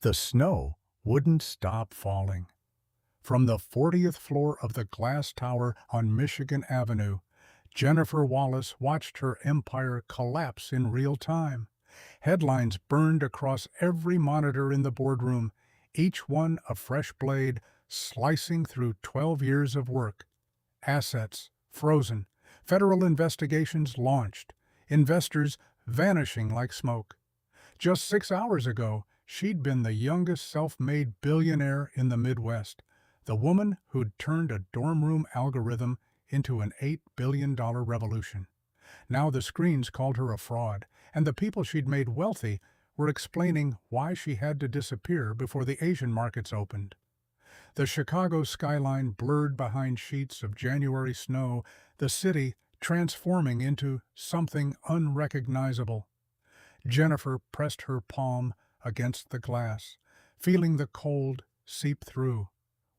The snow wouldn't stop falling. From the 40th floor of the glass tower on Michigan Avenue, Jennifer Wallace watched her empire collapse in real time. Headlines burned across every monitor in the boardroom, each one a fresh blade slicing through 12 years of work. Assets frozen, federal investigations launched, investors vanishing like smoke. Just 6 hours ago, she'd been the youngest self-made billionaire in the Midwest, the woman who'd turned a dorm room algorithm into an $8 billion revolution. Now the screens called her a fraud, and the people she'd made wealthy were explaining why she had to disappear before the Asian markets opened. The Chicago skyline blurred behind sheets of January snow, the city transforming into something unrecognizable. Jennifer pressed her palm against the glass, feeling the cold seep through,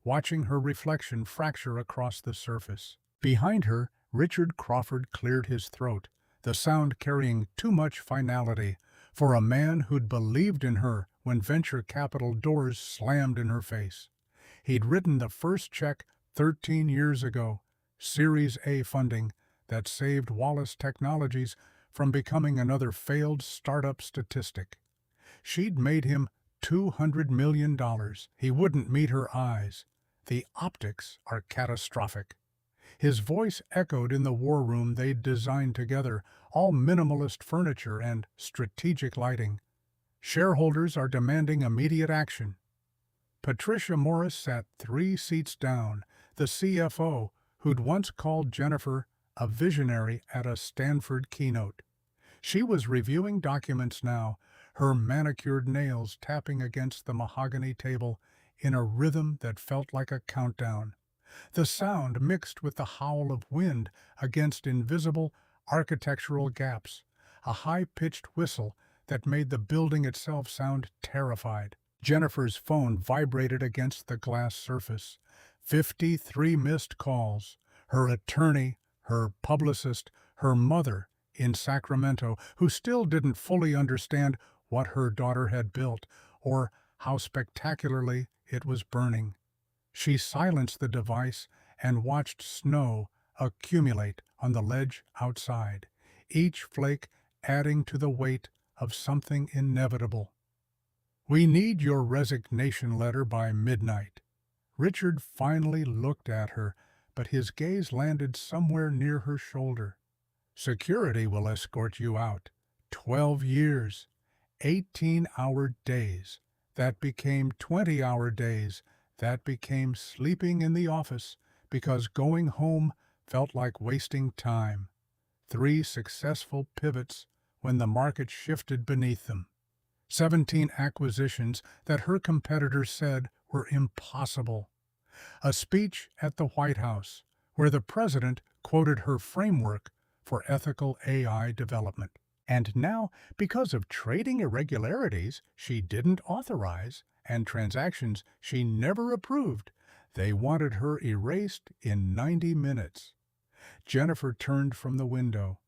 watching her reflection fracture across the surface. Behind her, Richard Crawford cleared his throat, the sound carrying too much finality for a man who'd believed in her when venture capital doors slammed in her face. He'd written the first check 13 years ago, Series A funding, that saved Wallace Technologies from becoming another failed startup statistic. She'd made him $200 million. He wouldn't meet her eyes. The optics are catastrophic. His voice echoed in the war room they'd designed together, all minimalist furniture and strategic lighting. Shareholders are demanding immediate action. Patricia Morris sat 3 seats down, the CFO, who'd once called Jennifer a visionary at a Stanford keynote. She was reviewing documents now, her manicured nails tapping against the mahogany table in a rhythm that felt like a countdown. The sound mixed with the howl of wind against invisible architectural gaps, a high-pitched whistle that made the building itself sound terrified. Jennifer's phone vibrated against the glass surface. 53 missed calls. Her attorney, her publicist, her mother in Sacramento, who still didn't fully understand what her daughter had built or how spectacularly it was burning. She silenced the device and watched snow accumulate on the ledge outside, each flake adding to the weight of something inevitable. "We need your resignation letter by midnight." Richard finally looked at her, but his gaze landed somewhere near her shoulder. "Security will escort you out. 12 years. 18-hour days. That became 20-hour days. That became sleeping in the office because going home felt like wasting time. 3 successful pivots when the market shifted beneath them. 17 acquisitions that her competitors said were impossible. A speech at the White House where the president quoted her framework for ethical AI development. And now, because of trading irregularities she didn't authorize and transactions she never approved, they wanted her erased in 90 minutes. Jennifer turned from the window.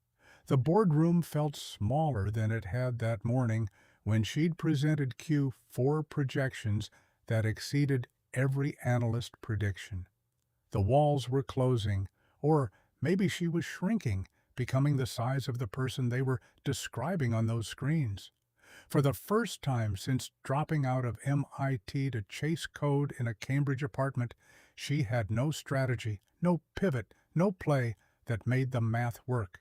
The boardroom felt smaller than it had that morning when she'd presented Q4 projections that exceeded every analyst prediction. The walls were closing, or maybe she was shrinking, becoming the size of the person they were describing on those screens. For the first time since dropping out of MIT to chase code in a Cambridge apartment, she had no strategy, no pivot, no play that made the math work.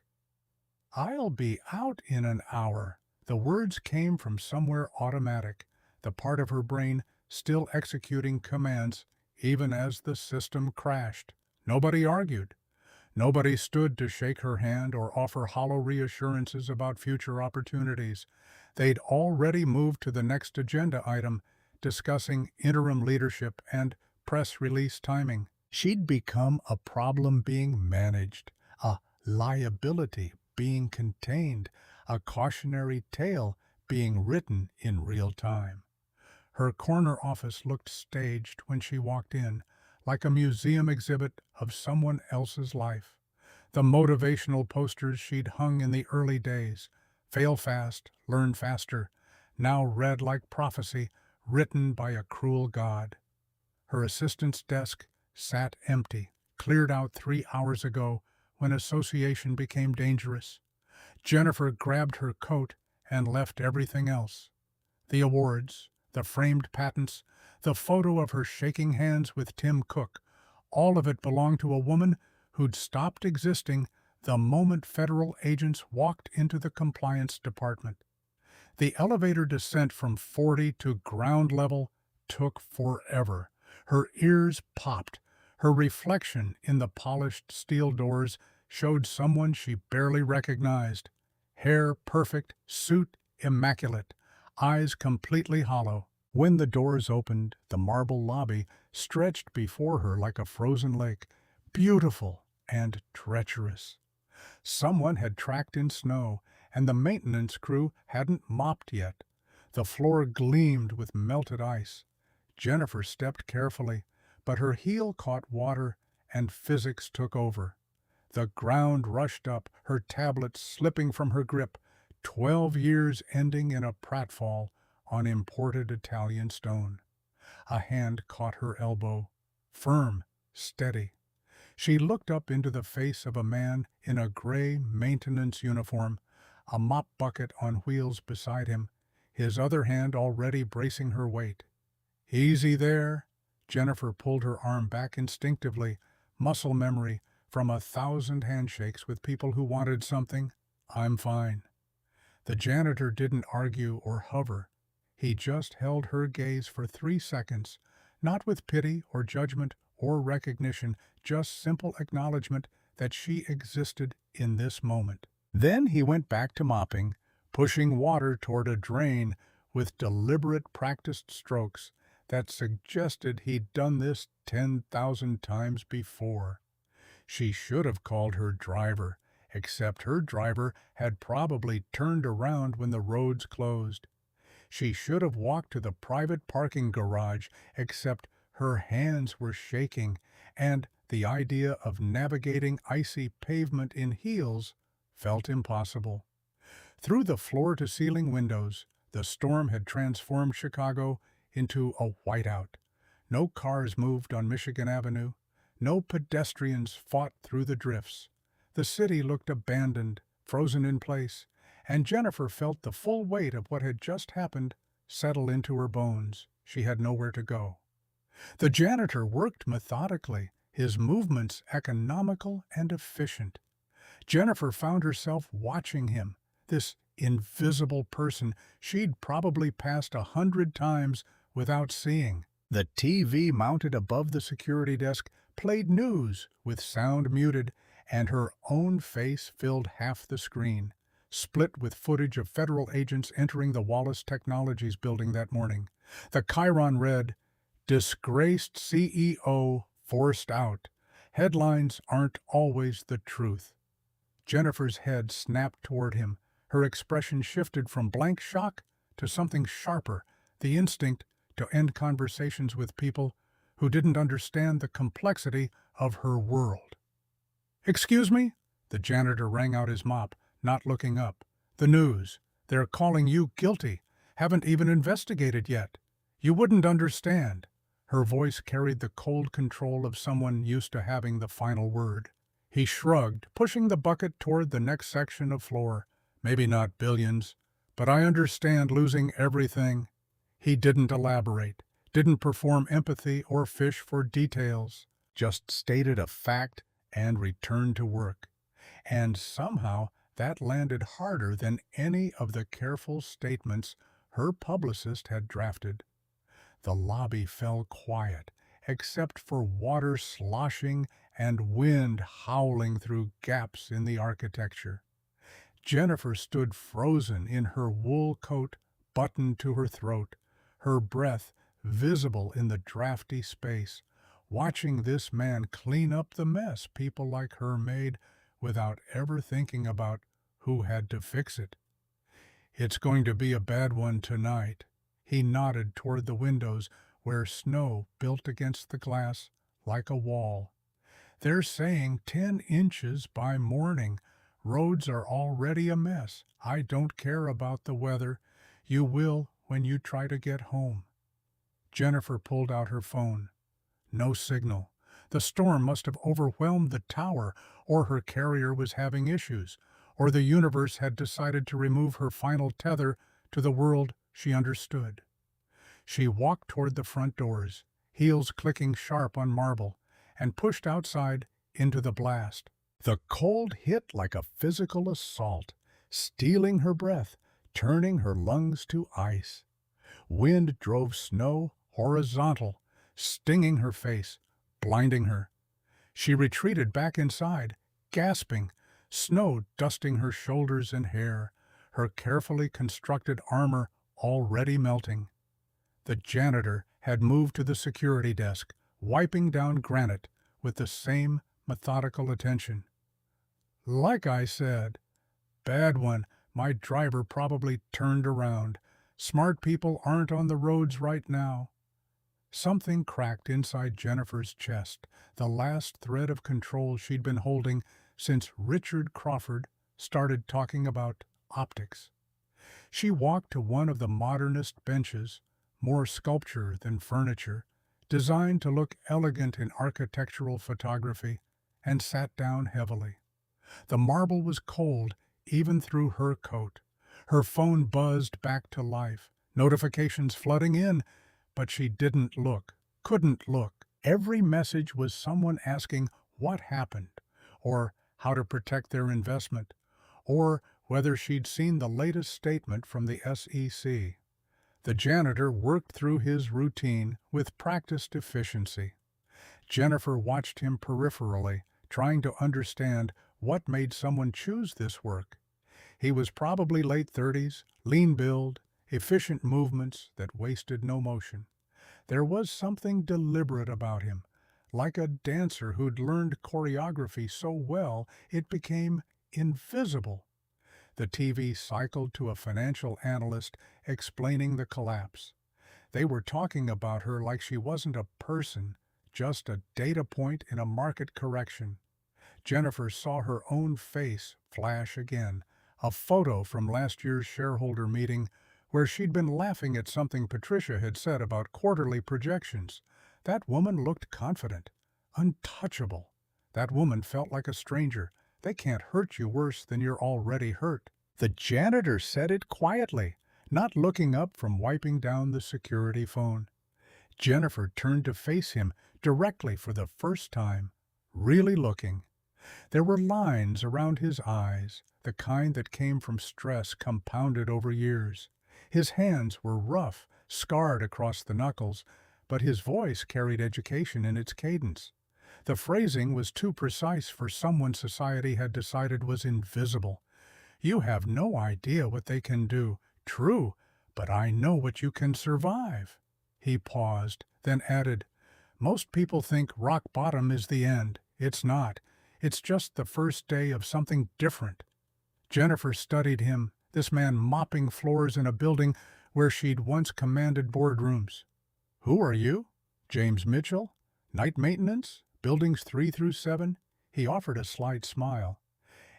"I'll be out in an hour." The words came from somewhere automatic, the part of her brain still executing commands even as the system crashed. Nobody argued. Nobody stood to shake her hand or offer hollow reassurances about future opportunities. They'd already moved to the next agenda item, discussing interim leadership and press release timing. She'd become a problem being managed, a liability being contained, a cautionary tale being written in real time. Her corner office looked staged when she walked in, like a museum exhibit of someone else's life. The motivational posters she'd hung in the early days, "Fail fast, learn faster," now read like prophecy, written by a cruel god. Her assistant's desk sat empty, cleared out 3 hours ago when association became dangerous. Jennifer grabbed her coat and left everything else. The awards, the framed patents, the photo of her shaking hands with Tim Cook, all of it belonged to a woman who'd stopped existing the moment federal agents walked into the compliance department. The elevator descent from 40 to ground level took forever. Her ears popped. Her reflection in the polished steel doors showed someone she barely recognized. Hair perfect, suit immaculate, eyes completely hollow. When the doors opened, the marble lobby stretched before her like a frozen lake, beautiful and treacherous. Someone had tracked in snow, and the maintenance crew hadn't mopped yet. The floor gleamed with melted ice. Jennifer stepped carefully, but her heel caught water, and physics took over. The ground rushed up, her tablet slipping from her grip, 12 years ending in a pratfall on imported Italian stone. A hand caught her elbow, firm, steady. She looked up into the face of a man in a gray maintenance uniform, a mop bucket on wheels beside him, his other hand already bracing her weight. "Easy there." Jennifer pulled her arm back instinctively, muscle memory from 1,000 handshakes with people who wanted something. "I'm fine." The janitor didn't argue or hover. He just held her gaze for 3 seconds, not with pity or judgment or recognition, just simple acknowledgement that she existed in this moment. Then he went back to mopping, pushing water toward a drain with deliberate practiced strokes that suggested he'd done this 10,000 times before. She should have called her driver, except her driver had probably turned around when the roads closed. She should have walked to the private parking garage, except her hands were shaking, and the idea of navigating icy pavement in heels felt impossible. Through the floor-to-ceiling windows, the storm had transformed Chicago into a whiteout. No cars moved on Michigan Avenue. No pedestrians fought through the drifts. The city looked abandoned, frozen in place, and Jennifer felt the full weight of what had just happened settle into her bones. She had nowhere to go. The janitor worked methodically, his movements economical and efficient. Jennifer found herself watching him, this invisible person she'd probably passed 100 times without seeing. The TV mounted above the security desk played news with sound muted, and her own face filled half the screen, split with footage of federal agents entering the Wallace Technologies building that morning. The chyron read, "Disgraced CEO forced out. Headlines aren't always the truth." Jennifer's head snapped toward him. Her expression shifted from blank shock to something sharper, the instinct to end conversations with people who didn't understand the complexity of her world. "Excuse me?" The janitor rang out his mop, not looking up. "The news. They're calling you guilty. Haven't even investigated yet. You wouldn't understand." Her voice carried the cold control of someone used to having the final word. He shrugged, pushing the bucket toward the next section of floor. "Maybe not billions, but I understand losing everything." He didn't elaborate, didn't perform empathy or fish for details, just stated a fact and returned to work. And somehow that landed harder than any of the careful statements her publicist had drafted. The lobby fell quiet, except for water sloshing and wind howling through gaps in the architecture. Jennifer stood frozen in her wool coat buttoned to her throat, her breath visible in the drafty space, watching this man clean up the mess people like her made without ever thinking about who had to fix it. "It's going to be a bad one tonight." He nodded toward the windows where snow built against the glass like a wall. "They're saying 10 inches by morning. Roads are already a mess. I don't care about the weather. You will when you try to get home." Jennifer pulled out her phone. No signal. The storm must have overwhelmed the tower, or her carrier was having issues, or the universe had decided to remove her final tether to the world she understood. She walked toward the front doors, heels clicking sharp on marble, and pushed outside into the blast. The cold hit like a physical assault, stealing her breath, turning her lungs to ice. Wind drove snow horizontal, stinging her face, blinding her. She retreated back inside, gasping, snow dusting her shoulders and hair, her carefully constructed armor already melting. The janitor had moved to the security desk, wiping down granite with the same methodical attention. "Like I said, bad one. My driver probably turned around. Smart people aren't on the roads right now." Something cracked inside Jennifer's chest, the last thread of control she'd been holding since Richard Crawford started talking about optics. She walked to one of the modernist benches, more sculpture than furniture, designed to look elegant in architectural photography, and sat down heavily. The marble was cold, even through her coat. Her phone buzzed back to life, notifications flooding in, but she didn't look, couldn't look. Every message was someone asking what happened, or how to protect their investment, or whether she'd seen the latest statement from the SEC. The janitor worked through his routine with practiced efficiency. Jennifer watched him peripherally, trying to understand what made someone choose this work. He was probably late 30s, lean build, efficient movements that wasted no motion. There was something deliberate about him, like a dancer who'd learned choreography so well it became invisible. The TV cycled to a financial analyst explaining the collapse. They were talking about her like she wasn't a person, just a data point in a market correction. Jennifer saw her own face flash again, a photo from last year's shareholder meeting where she'd been laughing at something Patricia had said about quarterly projections. That woman looked confident, untouchable. That woman felt like a stranger. They can't hurt you worse than you're already hurt. The janitor said it quietly, not looking up from wiping down the security phone. Jennifer turned to face him directly for the first time, really looking. There were lines around his eyes, the kind that came from stress compounded over years. His hands were rough, scarred across the knuckles, but his voice carried education in its cadence. The phrasing was too precise for someone society had decided was invisible. "You have no idea what they can do. True, but I know what you can survive." He paused, then added, "Most people think rock bottom is the end. It's not. It's just the first day of something different." Jennifer studied him, this man mopping floors in a building where she'd once commanded boardrooms. "Who are you? James Mitchell? Night maintenance? Buildings 3 through 7? He offered a slight smile.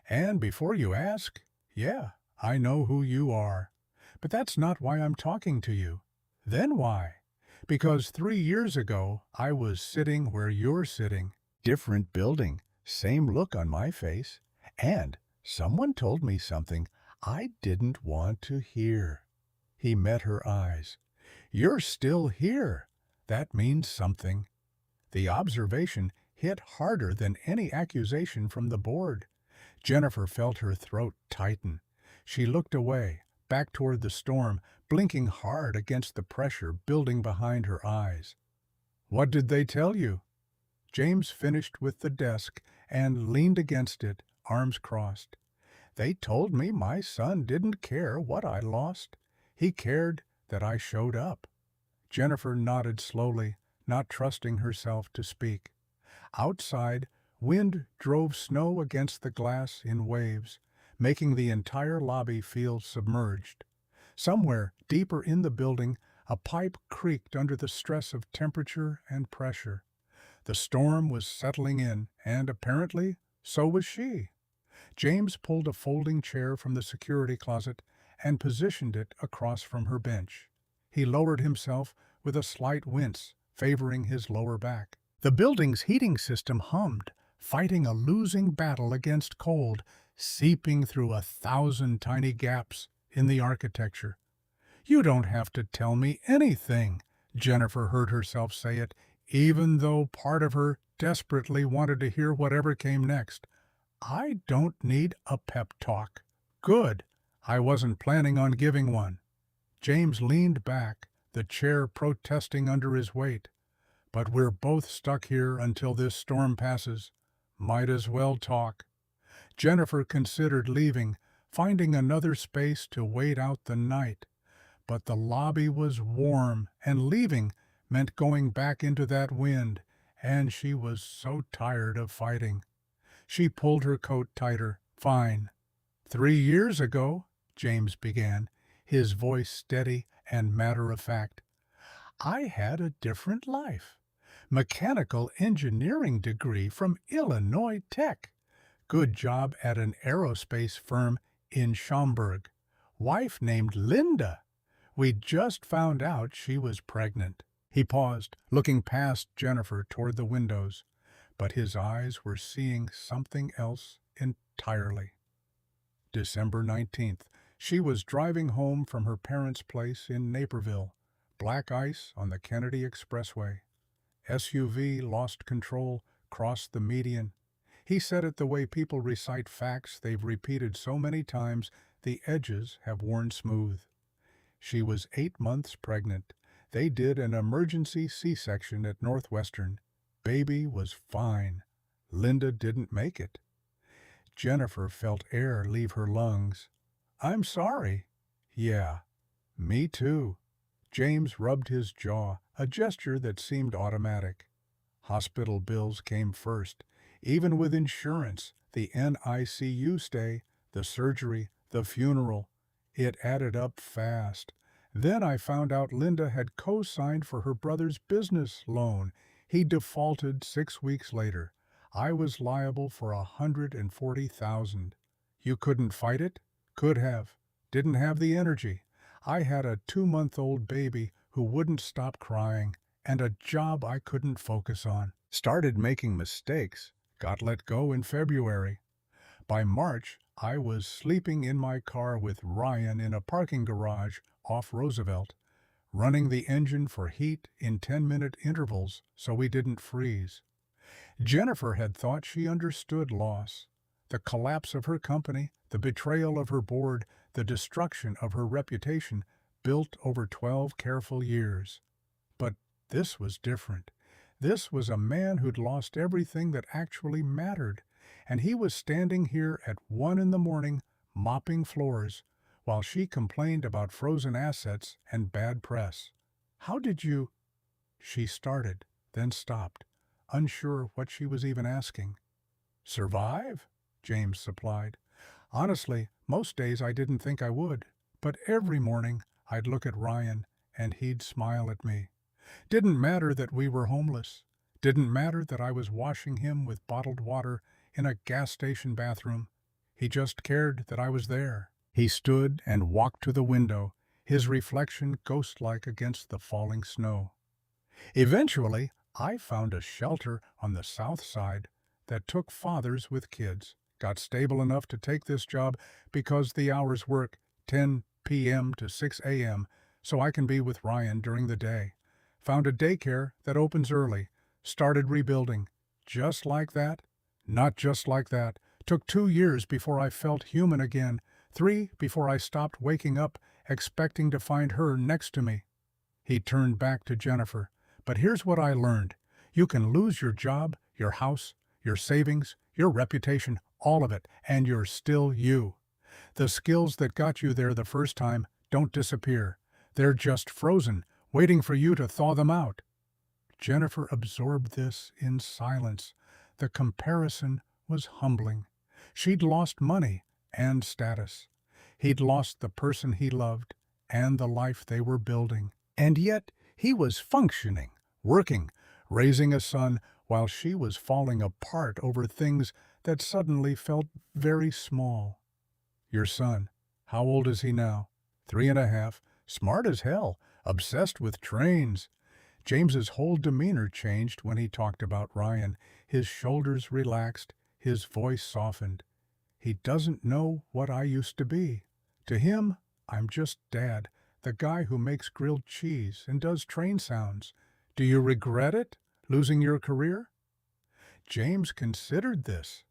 "And before you ask, yeah, I know who you are. But that's not why I'm talking to you." "Then why?" "Because 3 years ago I was sitting where you're sitting. Different building, same look on my face. And someone told me something I didn't want to hear." He met her eyes. "You're still here. That means something." The observation hit harder than any accusation from the board. Jennifer felt her throat tighten. She looked away, back toward the storm, blinking hard against the pressure building behind her eyes. "What did they tell you?" James finished with the desk and leaned against it, arms crossed. "They told me my son didn't care what I lost. He cared that I showed up." Jennifer nodded slowly, not trusting herself to speak. Outside, wind drove snow against the glass in waves, making the entire lobby feel submerged. Somewhere deeper in the building, a pipe creaked under the stress of temperature and pressure. The storm was settling in, and apparently, so was she. James pulled a folding chair from the security closet and positioned it across from her bench. He lowered himself with a slight wince, favoring his lower back. The building's heating system hummed, fighting a losing battle against cold, seeping through 1,000 tiny gaps in the architecture. "You don't have to tell me anything," Jennifer heard herself say it, even though part of her desperately wanted to hear whatever came next. "I don't need a pep talk." "Good. I wasn't planning on giving one." James leaned back, the chair protesting under his weight. "But we're both stuck here until this storm passes. Might as well talk." Jennifer considered leaving, finding another space to wait out the night. But the lobby was warm, and leaving meant going back into that wind, and she was so tired of fighting. She pulled her coat tighter. "Fine." "3 years ago," James began, his voice steady and matter-of-fact, "I had a different life. Mechanical engineering degree from Illinois Tech. Good job at an aerospace firm in Schaumburg. Wife named Linda. We just found out she was pregnant." He paused, looking past Jennifer toward the windows, but his eyes were seeing something else entirely. December 19th. She was driving home from her parents' place in Naperville. Black ice on the Kennedy Expressway. SUV lost control, crossed the median. He said it the way people recite facts they've repeated so many times the edges have worn smooth. She was 8 months pregnant. They did an emergency C-section at Northwestern. Baby was fine. Linda didn't make it. Jennifer felt air leave her lungs. "I'm sorry." "Yeah, me too." James rubbed his jaw, a gesture that seemed automatic. Hospital bills came first. Even with insurance, the NICU stay, the surgery, the funeral, it added up fast. Then I found out Linda had co-signed for her brother's business loan. He defaulted 6 weeks later. I was liable for $140,000. You couldn't fight it? Could have. Didn't have the energy. I had a 2-month-old baby who wouldn't stop crying, and a job I couldn't focus on. Started making mistakes. Got let go in February. By March, I was sleeping in my car with Ryan in a parking garage off Roosevelt, running the engine for heat in 10-minute intervals so we didn't freeze. Jennifer had thought she understood loss. The collapse of her company, the betrayal of her board, the destruction of her reputation, built over 12 careful years. But this was different. This was a man who'd lost everything that actually mattered, and he was standing here at 1 a.m, mopping floors, while she complained about frozen assets and bad press. "How did you—" She started, then stopped, unsure what she was even asking. "Survive?" James supplied. "Honestly, most days I didn't think I would, but every morning I'd look at Ryan and he'd smile at me. Didn't matter that we were homeless. Didn't matter that I was washing him with bottled water in a gas station bathroom. He just cared that I was there." He stood and walked to the window, his reflection ghost-like against the falling snow. "Eventually, I found a shelter on the south side that took fathers with kids. Got stable enough to take this job because the hours work 10 p.m. to 6 a.m., so I can be with Ryan during the day. Found a daycare that opens early. Started rebuilding. Just like that? Not just like that. Took 2 years before I felt human again. 3 before I stopped waking up, expecting to find her next to me." He turned back to Jennifer. "But here's what I learned. You can lose your job, your house, your savings, your reputation, all of it, and you're still you. The skills that got you there the first time don't disappear. They're just frozen, waiting for you to thaw them out." Jennifer absorbed this in silence. The comparison was humbling. She'd lost money and status. He'd lost the person he loved and the life they were building. And yet he was functioning, working, raising a son, while she was falling apart over things that suddenly felt very small. "Your son, how old is he now?" 3.5. "Smart as hell. Obsessed with trains. James's whole demeanor changed when he talked about Ryan. His shoulders relaxed, his voice softened. He doesn't know what I used to be. To him, I'm just Dad, the guy who makes grilled cheese and does train sounds. Do you regret it, losing your career? James considered this.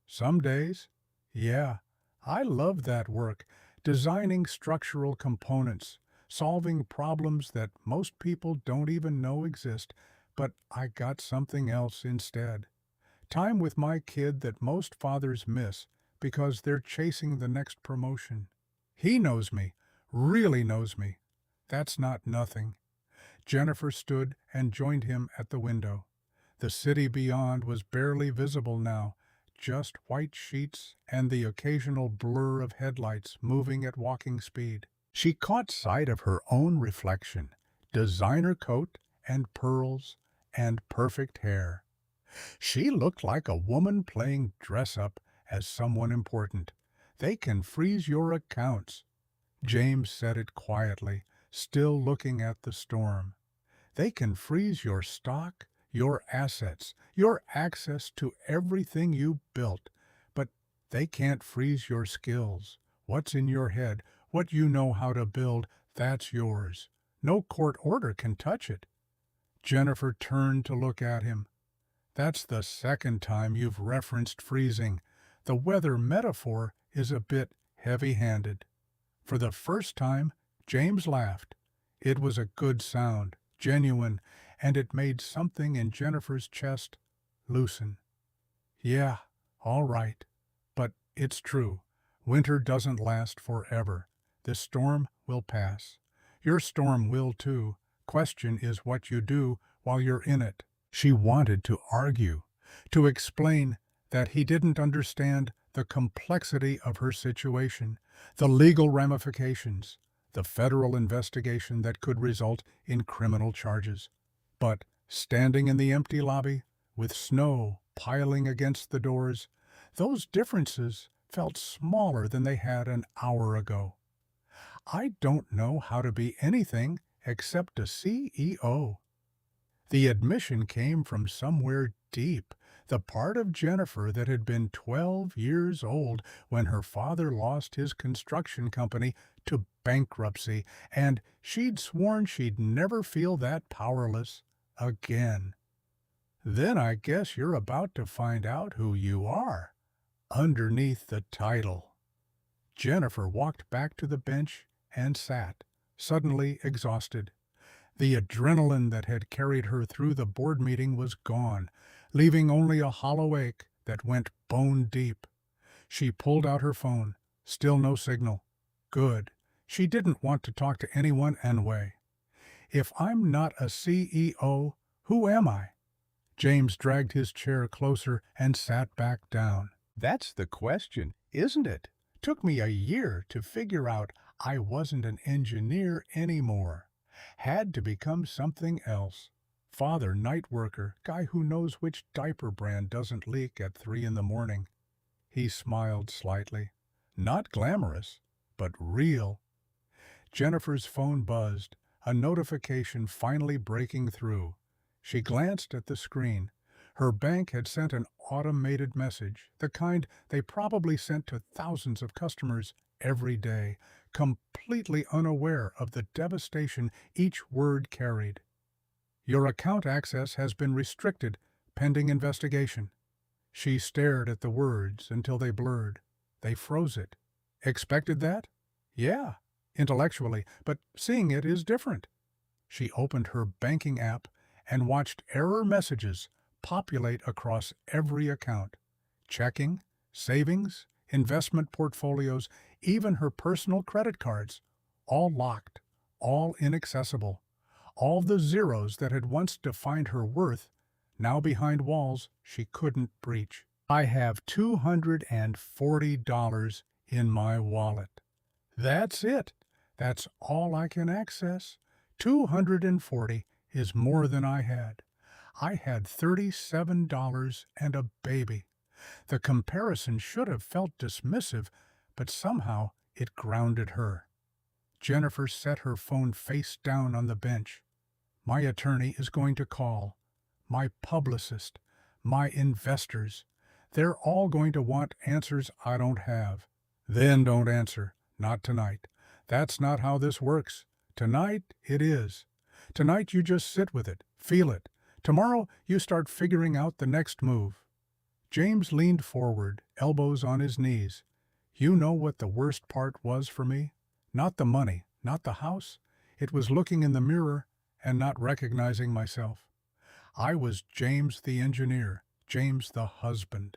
Some days. Yeah, I love that work, designing structural components, solving problems that most people don't even know exist, but I got something else instead. Time with my kid that most fathers miss because they're chasing the next promotion. He knows me, really knows me. That's not nothing. Jennifer stood and joined him at the window. The city beyond was barely visible now, just white sheets and the occasional blur of headlights moving at walking speed. She caught sight of her own reflection, designer coat and pearls and perfect hair. She looked like a woman playing dress-up as someone important. They can freeze your accounts. James said it quietly, still looking at the storm. They can freeze your stock, your assets, your access to everything you built, but they can't freeze your skills. What's in your head, what you know how to build, that's yours. No court order can touch it. Jennifer turned to look at him. That's the second time you've referenced freezing. The weather metaphor is a bit heavy-handed. For the first time, James laughed. It was a good sound, genuine, and it made something in Jennifer's chest loosen. Yeah, all right. But it's true. Winter doesn't last forever. This storm will pass. Your storm will too. Question is what you do while you're in it. She wanted to argue, to explain that he didn't understand the complexity of her situation, the legal ramifications, the federal investigation that could result in criminal charges. But standing in the empty lobby, with snow piling against the doors, those differences felt smaller than they had an hour ago. I don't know how to be anything except a CEO. The admission came from somewhere deep, the part of Jennifer that had been 12 years old when her father lost his construction company to bankruptcy, and she'd sworn she'd never feel that powerless again. Then I guess you're about to find out who you are, underneath the title. Jennifer walked back to the bench and sat, suddenly exhausted. The adrenaline that had carried her through the board meeting was gone, leaving only a hollow ache that went bone deep. She pulled out her phone. Still no signal. Good. She didn't want to talk to anyone anyway. If I'm not a CEO, who am I? James dragged his chair closer and sat back down. That's the question, isn't it? Took me a year to figure out I wasn't an engineer anymore. Had to become something else. Father, night worker, guy who knows which diaper brand doesn't leak at 3 in the morning. He smiled slightly. Not glamorous, but real. Jennifer's phone buzzed, a notification finally breaking through. She glanced at the screen. Her bank had sent an automated message, the kind they probably sent to thousands of customers every day, completely unaware of the devastation each word carried. Your account access has been restricted, pending investigation. She stared at the words until they blurred. They froze it. Expected that? Yeah, intellectually, but seeing it is different. She opened her banking app and watched error messages populate across every account. Checking, savings, investment portfolios, even her personal credit cards. All locked, all inaccessible. All the zeros that had once defined her worth, now behind walls she couldn't breach. I have $240 in my wallet. That's it. That's all I can access. 240 is more than I had. I had $37 and a baby. The comparison should have felt dismissive, but somehow it grounded her. Jennifer set her phone face down on the bench. My attorney is going to call. My publicist. My investors. They're all going to want answers I don't have. Then don't answer. Not tonight. That's not how this works. Tonight it is. Tonight you just sit with it, feel it. Tomorrow you start figuring out the next move. James leaned forward, elbows on his knees. You know what the worst part was for me? Not the money, not the house. It was looking in the mirror and not recognizing myself. I was James the engineer, James the husband.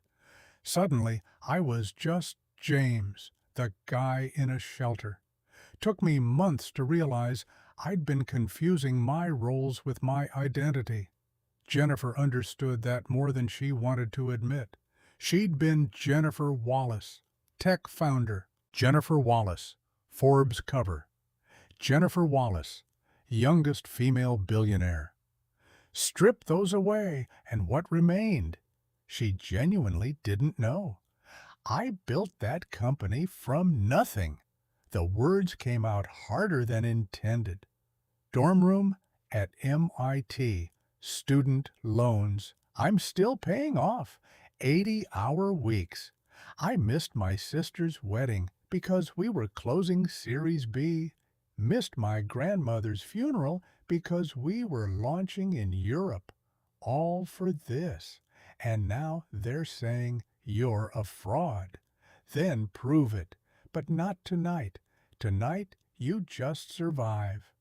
Suddenly, I was just James, the guy in a shelter. Took me months to realize I'd been confusing my roles with my identity. Jennifer understood that more than she wanted to admit. She'd been Jennifer Wallace, tech founder. Jennifer Wallace, Forbes cover. Jennifer Wallace, youngest female billionaire. Strip those away, and what remained? She genuinely didn't know. I built that company from nothing. The words came out harder than intended. Dorm room at MIT. Student loans. I'm still paying off. 80-hour weeks. I missed my sister's wedding because we were closing Series B. Missed my grandmother's funeral because we were launching in Europe. All for this. And now they're saying you're a fraud. Then prove it. But not tonight. Tonight you just survive.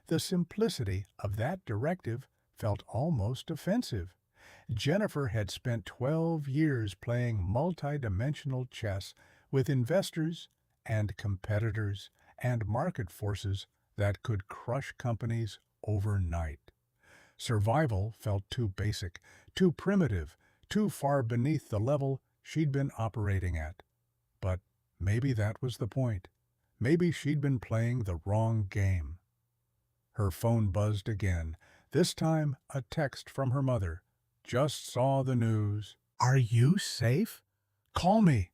The simplicity of that directive felt almost offensive. Jennifer had spent 12 years playing multi-dimensional chess with investors and competitors and market forces that could crush companies overnight. Survival felt too basic, too primitive, too far beneath the level she'd been operating at. But maybe that was the point. Maybe she'd been playing the wrong game. Her phone buzzed again. This time, a text from her mother. Just saw the news. Are you safe? Call me.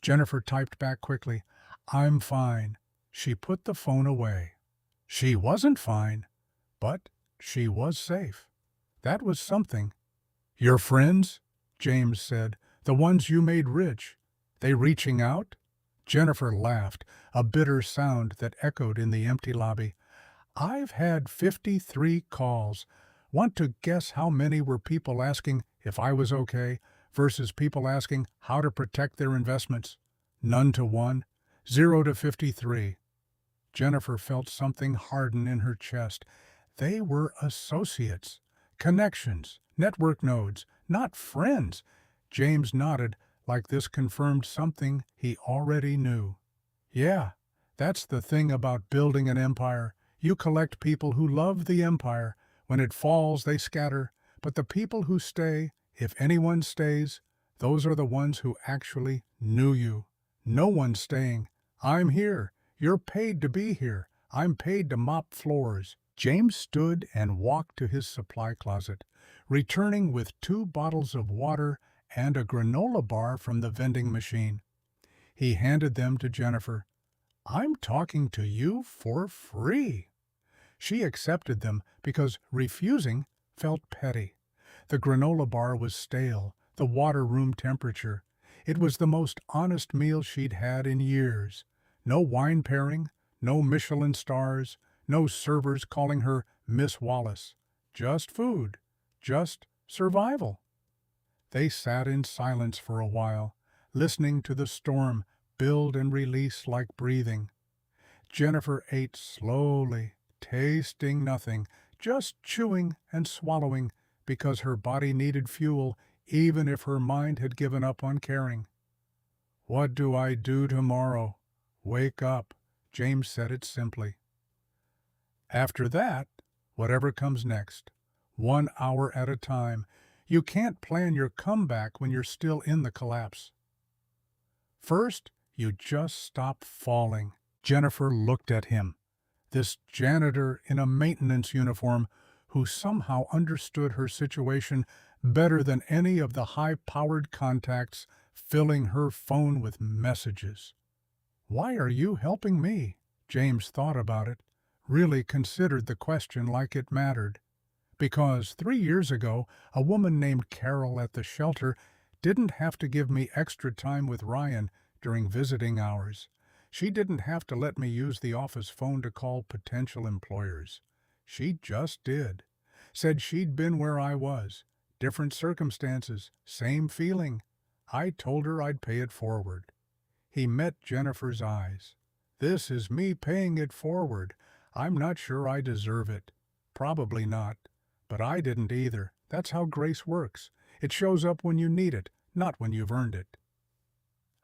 Jennifer typed back quickly. I'm fine. She put the phone away. She wasn't fine, but she was safe. That was something. Your friends? James said. The ones you made rich. They reaching out? Jennifer laughed, a bitter sound that echoed in the empty lobby. I've had 53 calls. Want to guess how many were people asking if I was okay versus people asking how to protect their investments? None to one. 0 to 53. Jennifer felt something harden in her chest. They were associates, connections, network nodes, not friends. James nodded like this confirmed something he already knew. Yeah, that's the thing about building an empire. You collect people who love the empire. When it falls, they scatter. But the people who stay, if anyone stays, those are the ones who actually knew you. No one's staying. I'm here. You're paid to be here. I'm paid to mop floors. James stood and walked to his supply closet, returning with 2 bottles of water and a granola bar from the vending machine. He handed them to Jennifer. I'm talking to you for free. She accepted them because refusing felt petty. The granola bar was stale, the water room temperature. It was the most honest meal she'd had in years. No wine pairing, no Michelin stars, no servers calling her Miss Wallace. Just food, just survival. They sat in silence for a while, listening to the storm build and release like breathing. Jennifer ate slowly, tasting nothing, just chewing and swallowing because her body needed fuel even if her mind had given up on caring. What do I do tomorrow? Wake up, James said it simply. After that, whatever comes next, 1 hour at a time. You can't plan your comeback when you're still in the collapse. First, you just stop falling. Jennifer looked at him, this janitor in a maintenance uniform who somehow understood her situation better than any of the high-powered contacts filling her phone with messages. Why are you helping me? James thought about it, really considered the question like it mattered. Because 3 years ago, a woman named Carol at the shelter didn't have to give me extra time with Ryan during visiting hours. She didn't have to let me use the office phone to call potential employers. She just did. Said she'd been where I was. Different circumstances, same feeling. I told her I'd pay it forward. He met Jennifer's eyes. This is me paying it forward. I'm not sure I deserve it. Probably not. But I didn't either. That's how grace works. It shows up when you need it, not when you've earned it.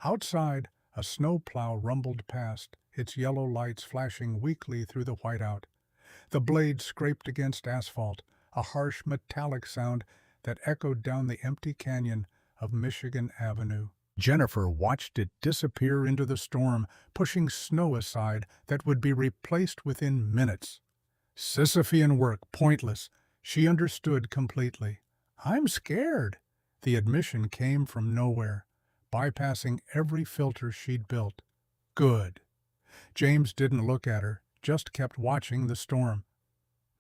Outside, a snowplow rumbled past, its yellow lights flashing weakly through the whiteout. The blade scraped against asphalt, a harsh metallic sound that echoed down the empty canyon of Michigan Avenue. Jennifer watched it disappear into the storm, pushing snow aside that would be replaced within minutes. Sisyphean work, pointless. She understood completely. I'm scared. The admission came from nowhere, bypassing every filter she'd built. Good. James didn't look at her, just kept watching the storm.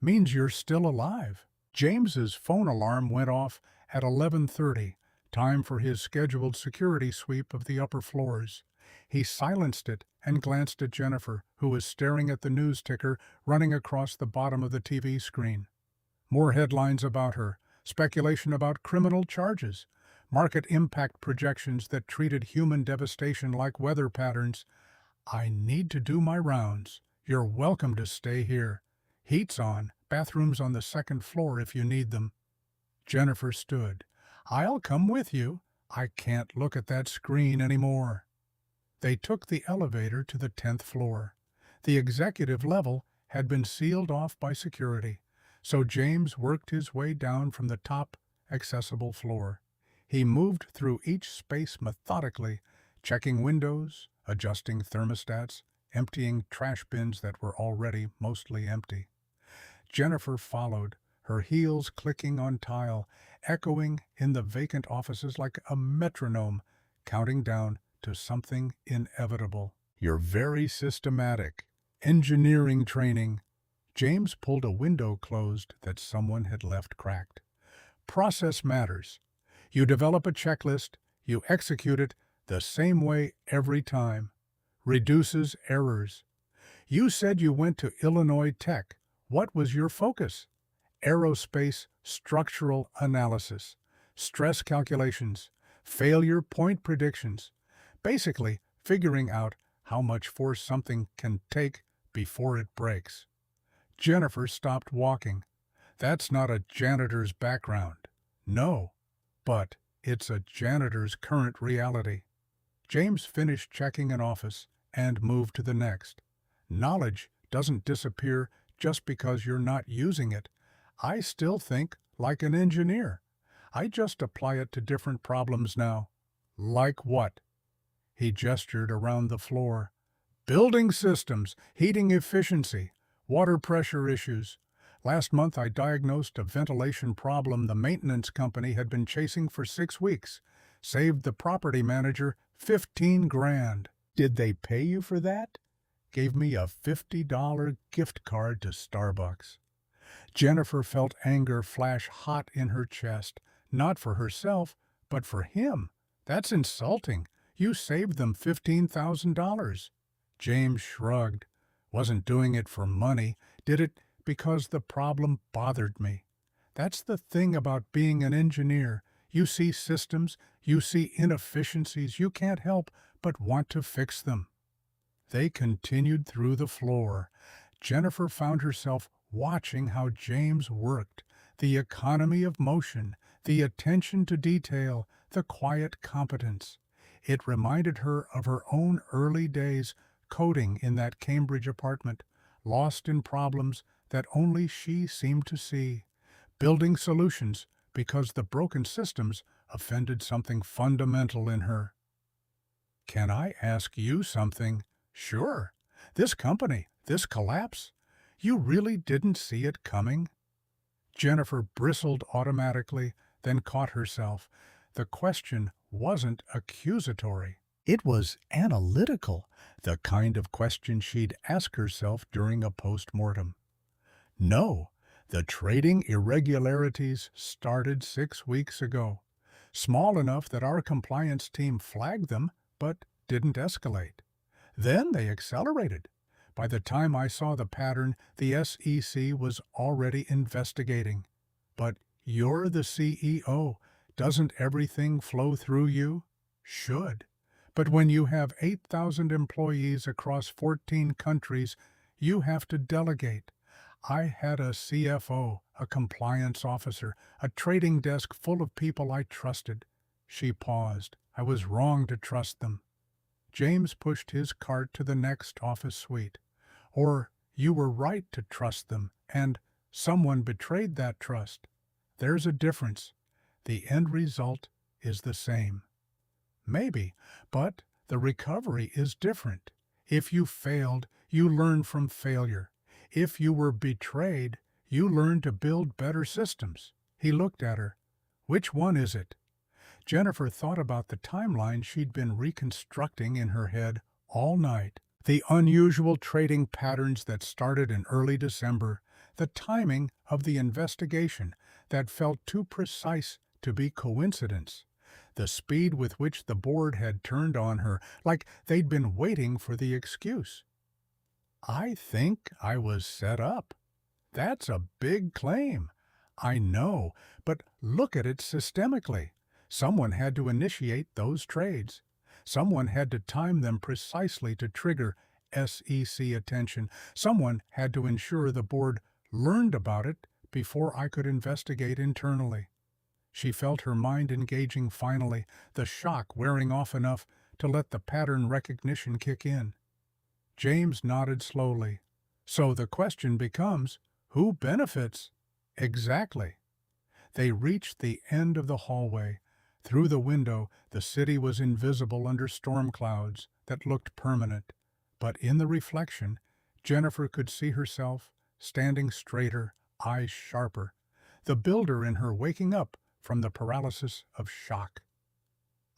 Means you're still alive. James's phone alarm went off at 11:30, time for his scheduled security sweep of the upper floors. He silenced it and glanced at Jennifer, who was staring at the news ticker running across the bottom of the TV screen. More headlines about her, speculation about criminal charges, market impact projections that treated human devastation like weather patterns. I need to do my rounds. You're welcome to stay here. Heat's on, bathrooms on the second floor if you need them. Jennifer stood. I'll come with you. I can't look at that screen anymore. They took the elevator to the 10th floor. The executive level had been sealed off by security, so James worked his way down from the top, accessible floor. He moved through each space methodically, checking windows, adjusting thermostats, emptying trash bins that were already mostly empty. Jennifer followed, her heels clicking on tile, echoing in the vacant offices like a metronome, counting down to something inevitable. You're very systematic. Engineering training. James pulled a window closed that someone had left cracked. Process matters. You develop a checklist, you execute it the same way every time. Reduces errors. You said you went to Illinois Tech. What was your focus? Aerospace structural analysis, stress calculations, failure point predictions. Basically, figuring out how much force something can take before it breaks. Jennifer stopped walking. That's not a janitor's background. No, but it's a janitor's current reality. James finished checking an office and moved to the next. Knowledge doesn't disappear just because you're not using it. I still think like an engineer. I just apply it to different problems now. Like what? He gestured around the floor. Building systems, heating efficiency, water pressure issues. Last month I diagnosed a ventilation problem the maintenance company had been chasing for 6 weeks. Saved the property manager 15 grand. Did they pay you for that? Gave me a $50 gift card to Starbucks. Jennifer felt anger flash hot in her chest, not for herself, but for him. That's insulting. You saved them $15,000. James shrugged. Wasn't doing it for money. Did it because the problem bothered me. That's the thing about being an engineer. You see systems, you see inefficiencies, you can't help but want to fix them. They continued through the floor. Jennifer found herself watching how James worked, the economy of motion, the attention to detail, the quiet competence. It reminded her of her own early days coding in that Cambridge apartment, lost in problems that only she seemed to see, building solutions because the broken systems offended something fundamental in her. Can I ask you something? Sure. This company, this collapse, you really didn't see it coming? Jennifer bristled automatically, then caught herself. The question wasn't accusatory. It was analytical, the kind of question she'd ask herself during a post-mortem. No, the trading irregularities started 6 weeks ago, small enough that our compliance team flagged them, but didn't escalate. Then they accelerated. By the time I saw the pattern, the SEC was already investigating. But you're the CEO. Doesn't everything flow through you? Should. But when you have 8,000 employees across 14 countries, you have to delegate. I had a CFO, a compliance officer, a trading desk full of people I trusted. She paused. I was wrong to trust them. James pushed his cart to the next office suite. Or you were right to trust them, and someone betrayed that trust. There's a difference. The end result is the same. Maybe, but the recovery is different. If you failed, you learn from failure. If you were betrayed, you learn to build better systems. He looked at her. Which one is it? Jennifer thought about the timeline she'd been reconstructing in her head all night. The unusual trading patterns that started in early December, the timing of the investigation that felt too precise to be coincidence, the speed with which the board had turned on her, like they'd been waiting for the excuse. I think I was set up. That's a big claim. I know, but look at it systemically. Someone had to initiate those trades. Someone had to time them precisely to trigger SEC attention. Someone had to ensure the board learned about it before I could investigate internally. She felt her mind engaging finally, the shock wearing off enough to let the pattern recognition kick in. James nodded slowly. So the question becomes, who benefits? Exactly. They reached the end of the hallway. Through the window, the city was invisible under storm clouds that looked permanent. But in the reflection, Jennifer could see herself, standing straighter, eyes sharper, the builder in her waking up from the paralysis of shock.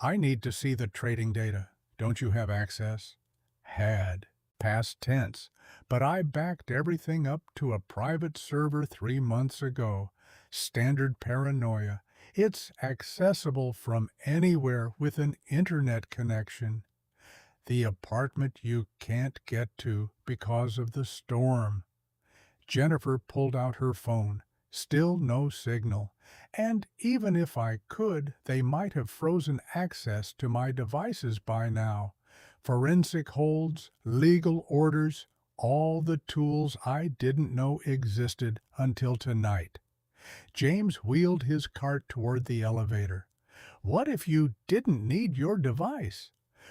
I need to see the trading data. Don't you have access? Had. Past tense. But I backed everything up to a private server 3 months ago. Standard paranoia. It's accessible from anywhere with an internet connection. The apartment you can't get to because of the storm. Jennifer pulled out her phone. Still no signal. And even if I could, they might have frozen access to my devices by now. Forensic holds, legal orders, all the tools I didn't know existed until tonight. James wheeled his cart toward the elevator. What if you didn't need your device?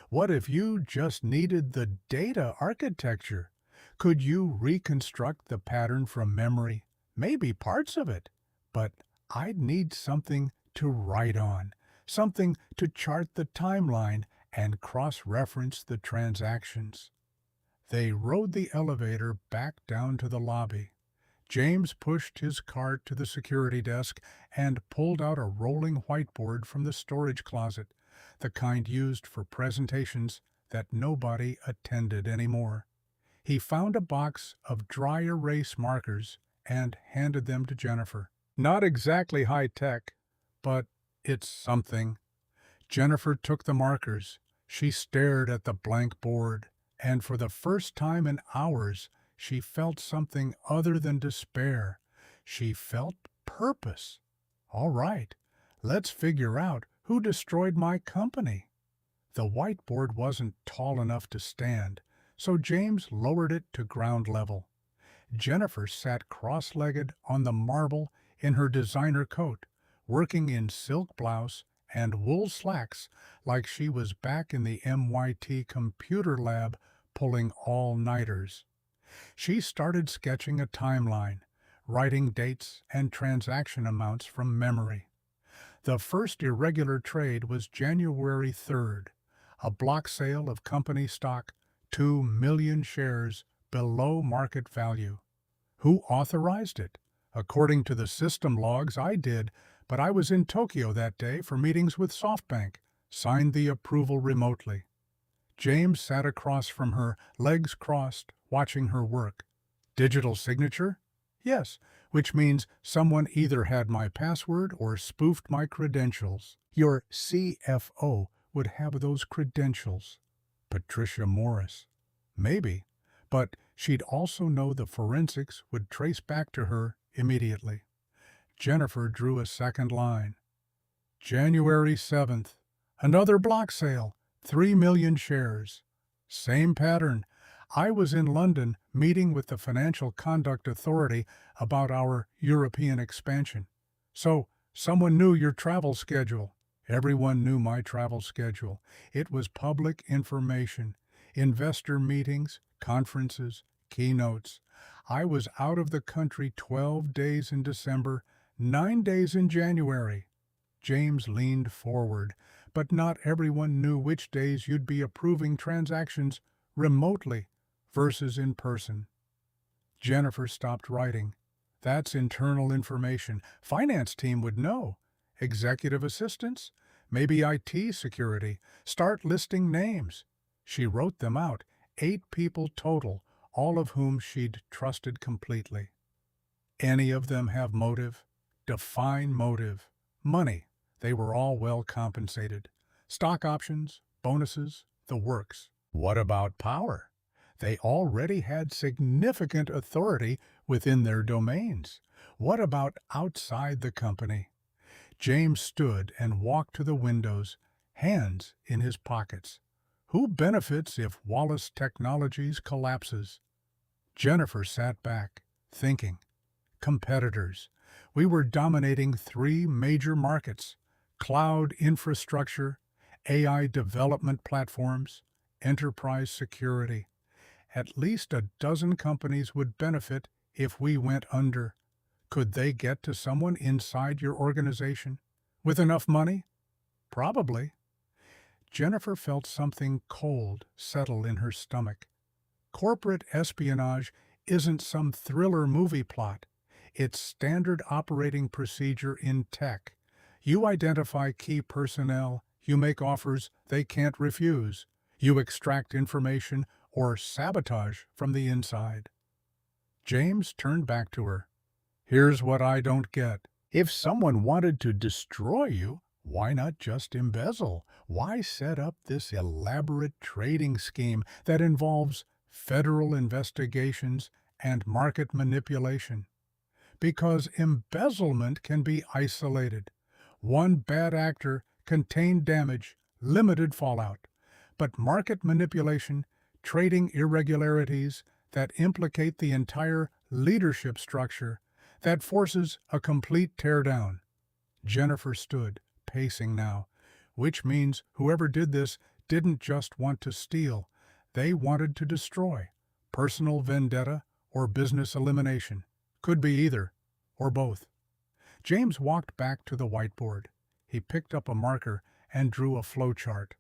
What if you just needed the data architecture? Could you reconstruct the pattern from memory? Maybe parts of it. But I'd need something to write on, something to chart the timeline and cross-reference the transactions. They rode the elevator back down to the lobby. James pushed his cart to the security desk and pulled out a rolling whiteboard from the storage closet, the kind used for presentations that nobody attended anymore. He found a box of dry erase markers and handed them to Jennifer. Not exactly high-tech, but it's something. Jennifer took the markers. She stared at the blank board, and for the first time in hours, she felt something other than despair. She felt purpose. All right, let's figure out who destroyed my company. The whiteboard wasn't tall enough to stand, so James lowered it to ground level. Jennifer sat cross-legged on the marble in her designer coat, working in silk blouse and wool slacks like she was back in the MIT computer lab pulling all-nighters. She started sketching a timeline, writing dates and transaction amounts from memory. The first irregular trade was January 3rd, a block sale of company stock, 2 million shares below market value. Who authorized it? According to the system logs, I did, but I was in Tokyo that day for meetings with SoftBank, signed the approval remotely. James sat across from her, legs crossed, watching her work. Digital signature? Yes, which means someone either had my password or spoofed my credentials. Your CFO would have those credentials. Patricia Morris. Maybe, but she'd also know the forensics would trace back to her immediately. Jennifer drew a second line. January 7th. Another block sale. 3 million shares. Same pattern. I was in London meeting with the Financial Conduct Authority about our European expansion. So, someone knew your travel schedule. Everyone knew my travel schedule. It was public information. Investor meetings, conferences, keynotes. I was out of the country 12 days in December, 9 days in January. James leaned forward, but not everyone knew which days you'd be approving transactions remotely versus in person. Jennifer stopped writing. That's internal information. Finance team would know. Executive assistants? Maybe IT security. Start listing names. She wrote them out, 8 people total, all of whom she'd trusted completely. Any of them have motive? Define motive. Money. They were all well compensated. Stock options, bonuses, the works. What about power? They already had significant authority within their domains. What about outside the company? James stood and walked to the windows, hands in his pockets. Who benefits if Wallace Technologies collapses? Jennifer sat back, thinking. Competitors. We were dominating 3 major markets: cloud infrastructure, AI development platforms, enterprise security. At least a dozen companies would benefit if we went under. Could they get to someone inside your organization? With enough money? Probably. Jennifer felt something cold settle in her stomach. Corporate espionage isn't some thriller movie plot. It's standard operating procedure in tech. You identify key personnel, you make offers they can't refuse. You extract information or sabotage from the inside. James turned back to her. Here's what I don't get. If someone wanted to destroy you, why not just embezzle? Why set up this elaborate trading scheme that involves federal investigations and market manipulation? Because embezzlement can be isolated. One bad actor, contained damage, limited fallout. But market manipulation, trading irregularities that implicate the entire leadership structure, that forces a complete teardown. Jennifer stood, pacing now, which means whoever did this didn't just want to steal, they wanted to destroy. Personal vendetta or business elimination. Could be either, or both. James walked back to the whiteboard. He picked up a marker and drew a flowchart,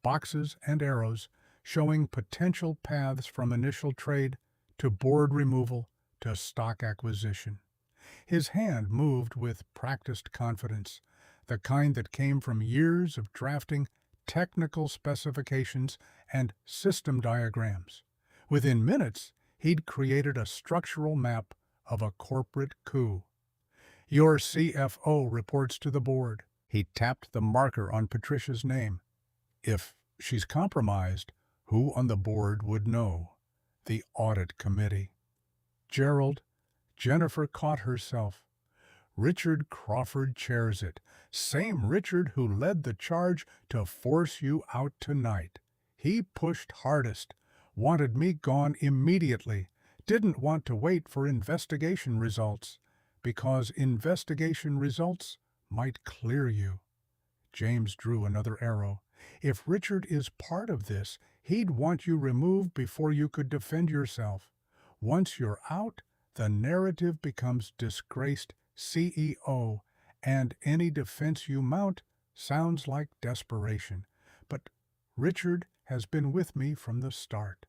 boxes and arrows showing potential paths from initial trade to board removal to stock acquisition. His hand moved with practiced confidence, the kind that came from years of drafting technical specifications and system diagrams. Within minutes, he'd created a structural map of a corporate coup. Your CFO reports to the board. He tapped the marker on Patricia's name. If she's compromised, who on the board would know? The audit committee. Gerald, Jennifer caught herself. Richard Crawford chairs it. Same Richard who led the charge to force you out tonight. He pushed hardest, wanted me gone immediately, didn't want to wait for investigation results, because investigation results might clear you. James drew another arrow. If Richard is part of this, he'd want you removed before you could defend yourself. Once you're out, the narrative becomes disgraced CEO, and any defense you mount sounds like desperation. But Richard has been with me from the start.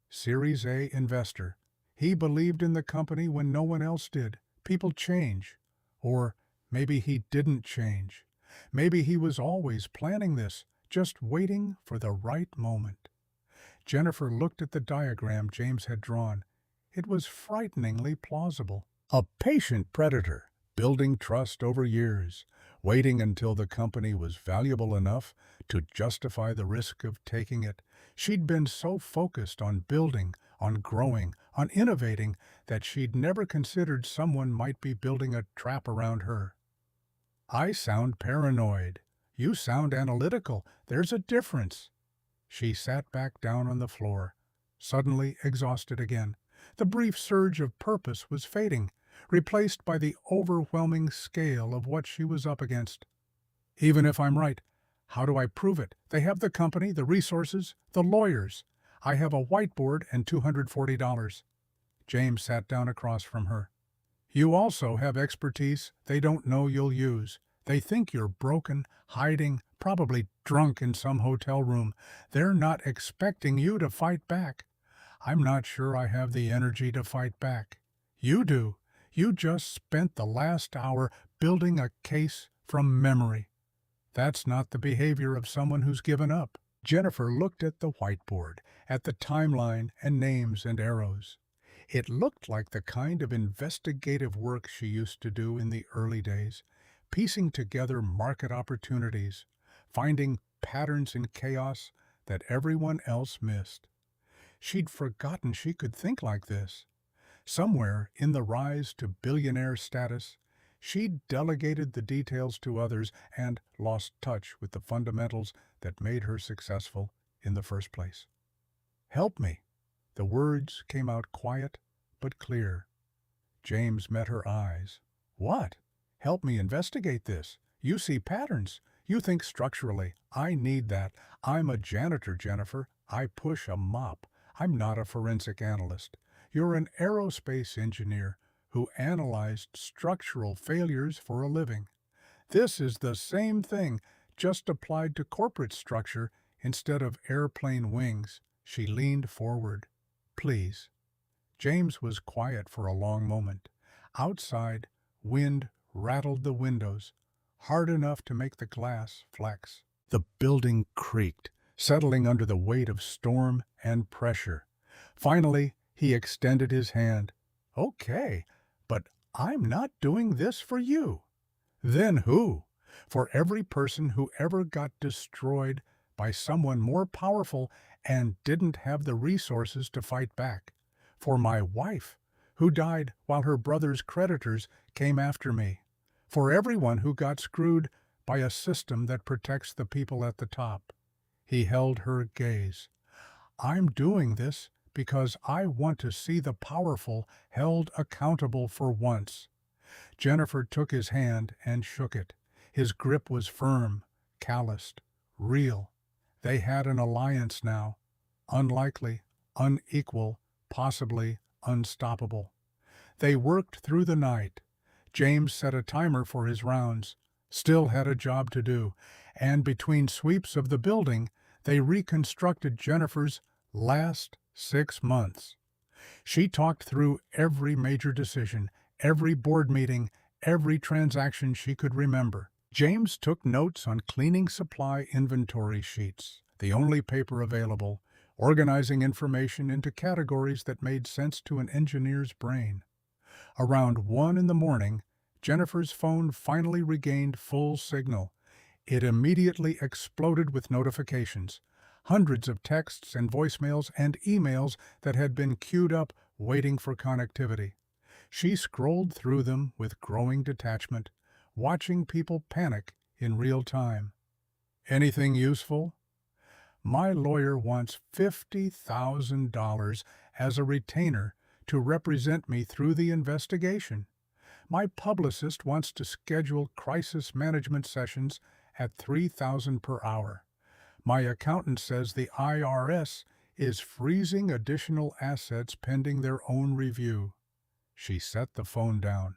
Series A investor. He believed in the company when no one else did. People change. Or maybe he didn't change. Maybe he was always planning this, just waiting for the right moment. Jennifer looked at the diagram James had drawn. It was frighteningly plausible. A patient predator, building trust over years, waiting until the company was valuable enough to justify the risk of taking it. She'd been so focused on building, on growing, on innovating, that she'd never considered someone might be building a trap around her. I sound paranoid. You sound analytical. There's a difference. She sat back down on the floor, suddenly exhausted again. The brief surge of purpose was fading, replaced by the overwhelming scale of what she was up against. Even if I'm right, how do I prove it? They have the company, the resources, the lawyers. I have a whiteboard and $240. James sat down across from her. You also have expertise they don't know you'll use. They think you're broken, hiding, probably drunk in some hotel room. They're not expecting you to fight back. I'm not sure I have the energy to fight back. You do. You just spent the last hour building a case from memory. That's not the behavior of someone who's given up. Jennifer looked at the whiteboard, at the timeline and names and arrows. It looked like the kind of investigative work she used to do in the early days, piecing together market opportunities, finding patterns in chaos that everyone else missed. She'd forgotten she could think like this. Somewhere in the rise to billionaire status, she'd delegated the details to others and lost touch with the fundamentals that made her successful in the first place. Help me. The words came out quiet but clear. James met her eyes. What? Help me investigate this. You see patterns. You think structurally. I need that. I'm a janitor, Jennifer. I push a mop. I'm not a forensic analyst. You're an aerospace engineer who analyzed structural failures for a living. This is the same thing, just applied to corporate structure instead of airplane wings. She leaned forward. Please. James was quiet for a long moment. Outside, wind rattled the windows, hard enough to make the glass flex. The building creaked, settling under the weight of storm and pressure. Finally, he extended his hand. Okay, but I'm not doing this for you. Then who? For every person who ever got destroyed by someone more powerful and didn't have the resources to fight back. For my wife, who died while her brother's creditors came after me. For everyone who got screwed by a system that protects the people at the top. He held her gaze. I'm doing this because I want to see the powerful held accountable for once. Jennifer took his hand and shook it. His grip was firm, calloused, real. They had an alliance now. Unlikely, unequal, possibly unstoppable. They worked through the night. James set a timer for his rounds, still had a job to do, and between sweeps of the building, they reconstructed Jennifer's last 6 months. She talked through every major decision, every board meeting, every transaction she could remember. James took notes on cleaning supply inventory sheets, the only paper available, organizing information into categories that made sense to an engineer's brain. Around 1 in the morning, Jennifer's phone finally regained full signal. It immediately exploded with notifications, hundreds of texts and voicemails and emails that had been queued up waiting for connectivity. She scrolled through them with growing detachment, watching people panic in real time. Anything useful? My lawyer wants $50,000 as a retainer to represent me through the investigation. My publicist wants to schedule crisis management sessions at $3,000 per hour. My accountant says the IRS is freezing additional assets pending their own review. She set the phone down.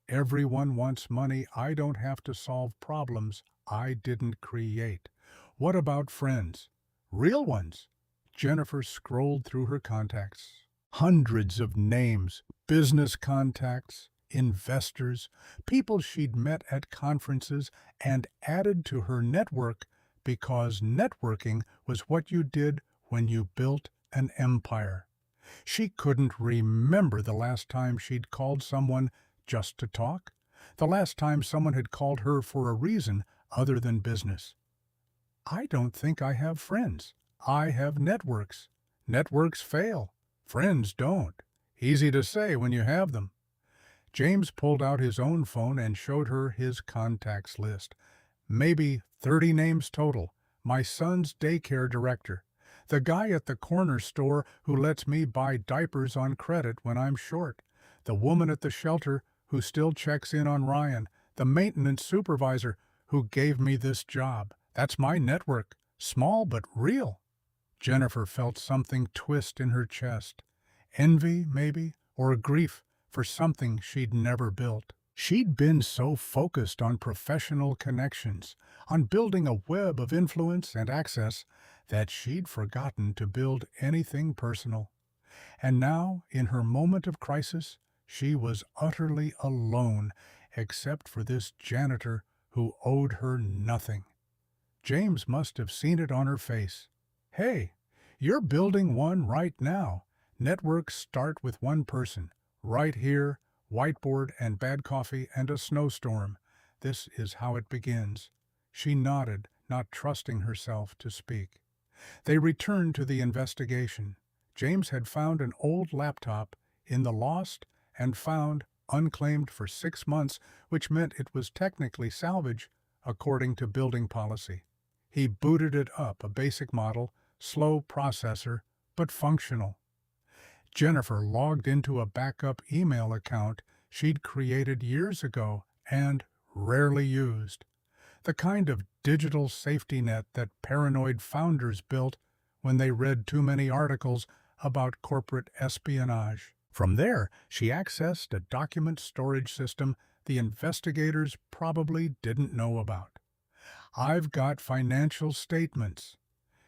Everyone wants money. I don't have to solve problems I didn't create. What about friends? Real ones? Jennifer scrolled through her contacts. Hundreds of names, business contacts, investors, people she'd met at conferences and added to her network because networking was what you did when you built an empire. She couldn't remember the last time she'd called someone just to talk, the last time someone had called her for a reason other than business. I don't think I have friends. I have networks. Networks fail. Friends don't. Easy to say when you have them. James pulled out his own phone and showed her his contacts list. Maybe 30 names total. My son's daycare director. The guy at the corner store who lets me buy diapers on credit when I'm short. The woman at the shelter who still checks in on Ryan. The maintenance supervisor who gave me this job. That's my network. Small but real. Jennifer felt something twist in her chest. Envy, maybe, or grief for something she'd never built. She'd been so focused on professional connections, on building a web of influence and access, that she'd forgotten to build anything personal. And now, in her moment of crisis, she was utterly alone, except for this janitor who owed her nothing. James must have seen it on her face. Hey, you're building one right now. Networks start with one person. Right here, whiteboard and bad coffee and a snowstorm. This is how it begins. She nodded, not trusting herself to speak. They returned to the investigation. James had found an old laptop in the lost and found, unclaimed for 6 months, which meant it was technically salvage, according to building policy. He booted it up, a basic model, slow processor, but functional. Jennifer logged into a backup email account she'd created years ago and rarely used. The kind of digital safety net that paranoid founders built when they read too many articles about corporate espionage. From there, she accessed a document storage system the investigators probably didn't know about. I've got financial statements.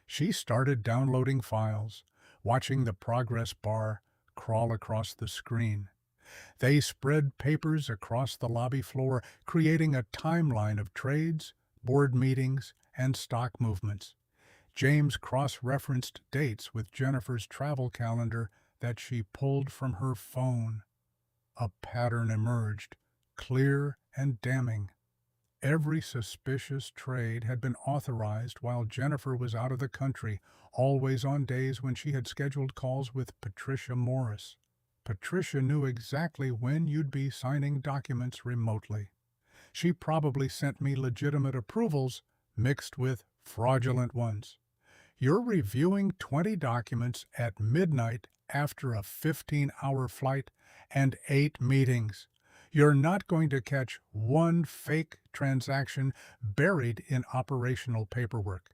She started downloading files, watching the progress bar crawl across the screen. They spread papers across the lobby floor, creating a timeline of trades, board meetings, and stock movements. James cross-referenced dates with Jennifer's travel calendar that she pulled from her phone. A pattern emerged, clear and damning. Every suspicious trade had been authorized while Jennifer was out of the country, always on days when she had scheduled calls with Patricia Morris. Patricia knew exactly when you'd be signing documents remotely. She probably sent me legitimate approvals mixed with fraudulent ones. You're reviewing 20 documents at midnight after a 15-hour flight and 8 meetings. You're not going to catch one fake transaction buried in operational paperwork.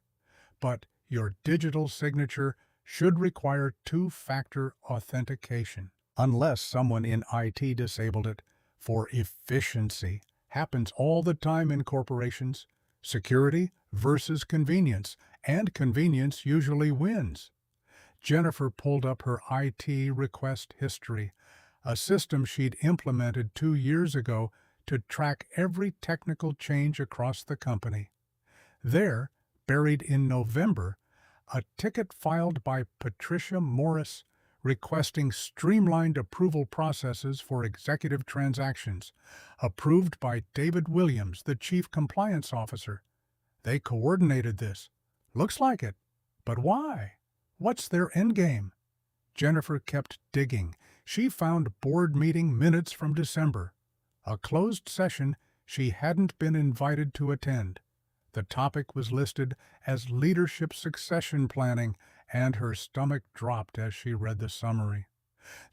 But your digital signature should require two-factor authentication, unless someone in IT disabled it, for efficiency. Happens all the time in corporations. Security versus convenience, and convenience usually wins. Jennifer pulled up her IT request history, a system she'd implemented 2 years ago to track every technical change across the company. There, buried in November, a ticket filed by Patricia Morris requesting streamlined approval processes for executive transactions, approved by David Williams, the Chief Compliance Officer. They coordinated this. Looks like it. But why? What's their endgame? Jennifer kept digging. She found board meeting minutes from December, a closed session she hadn't been invited to attend. The topic was listed as leadership succession planning, and her stomach dropped as she read the summary.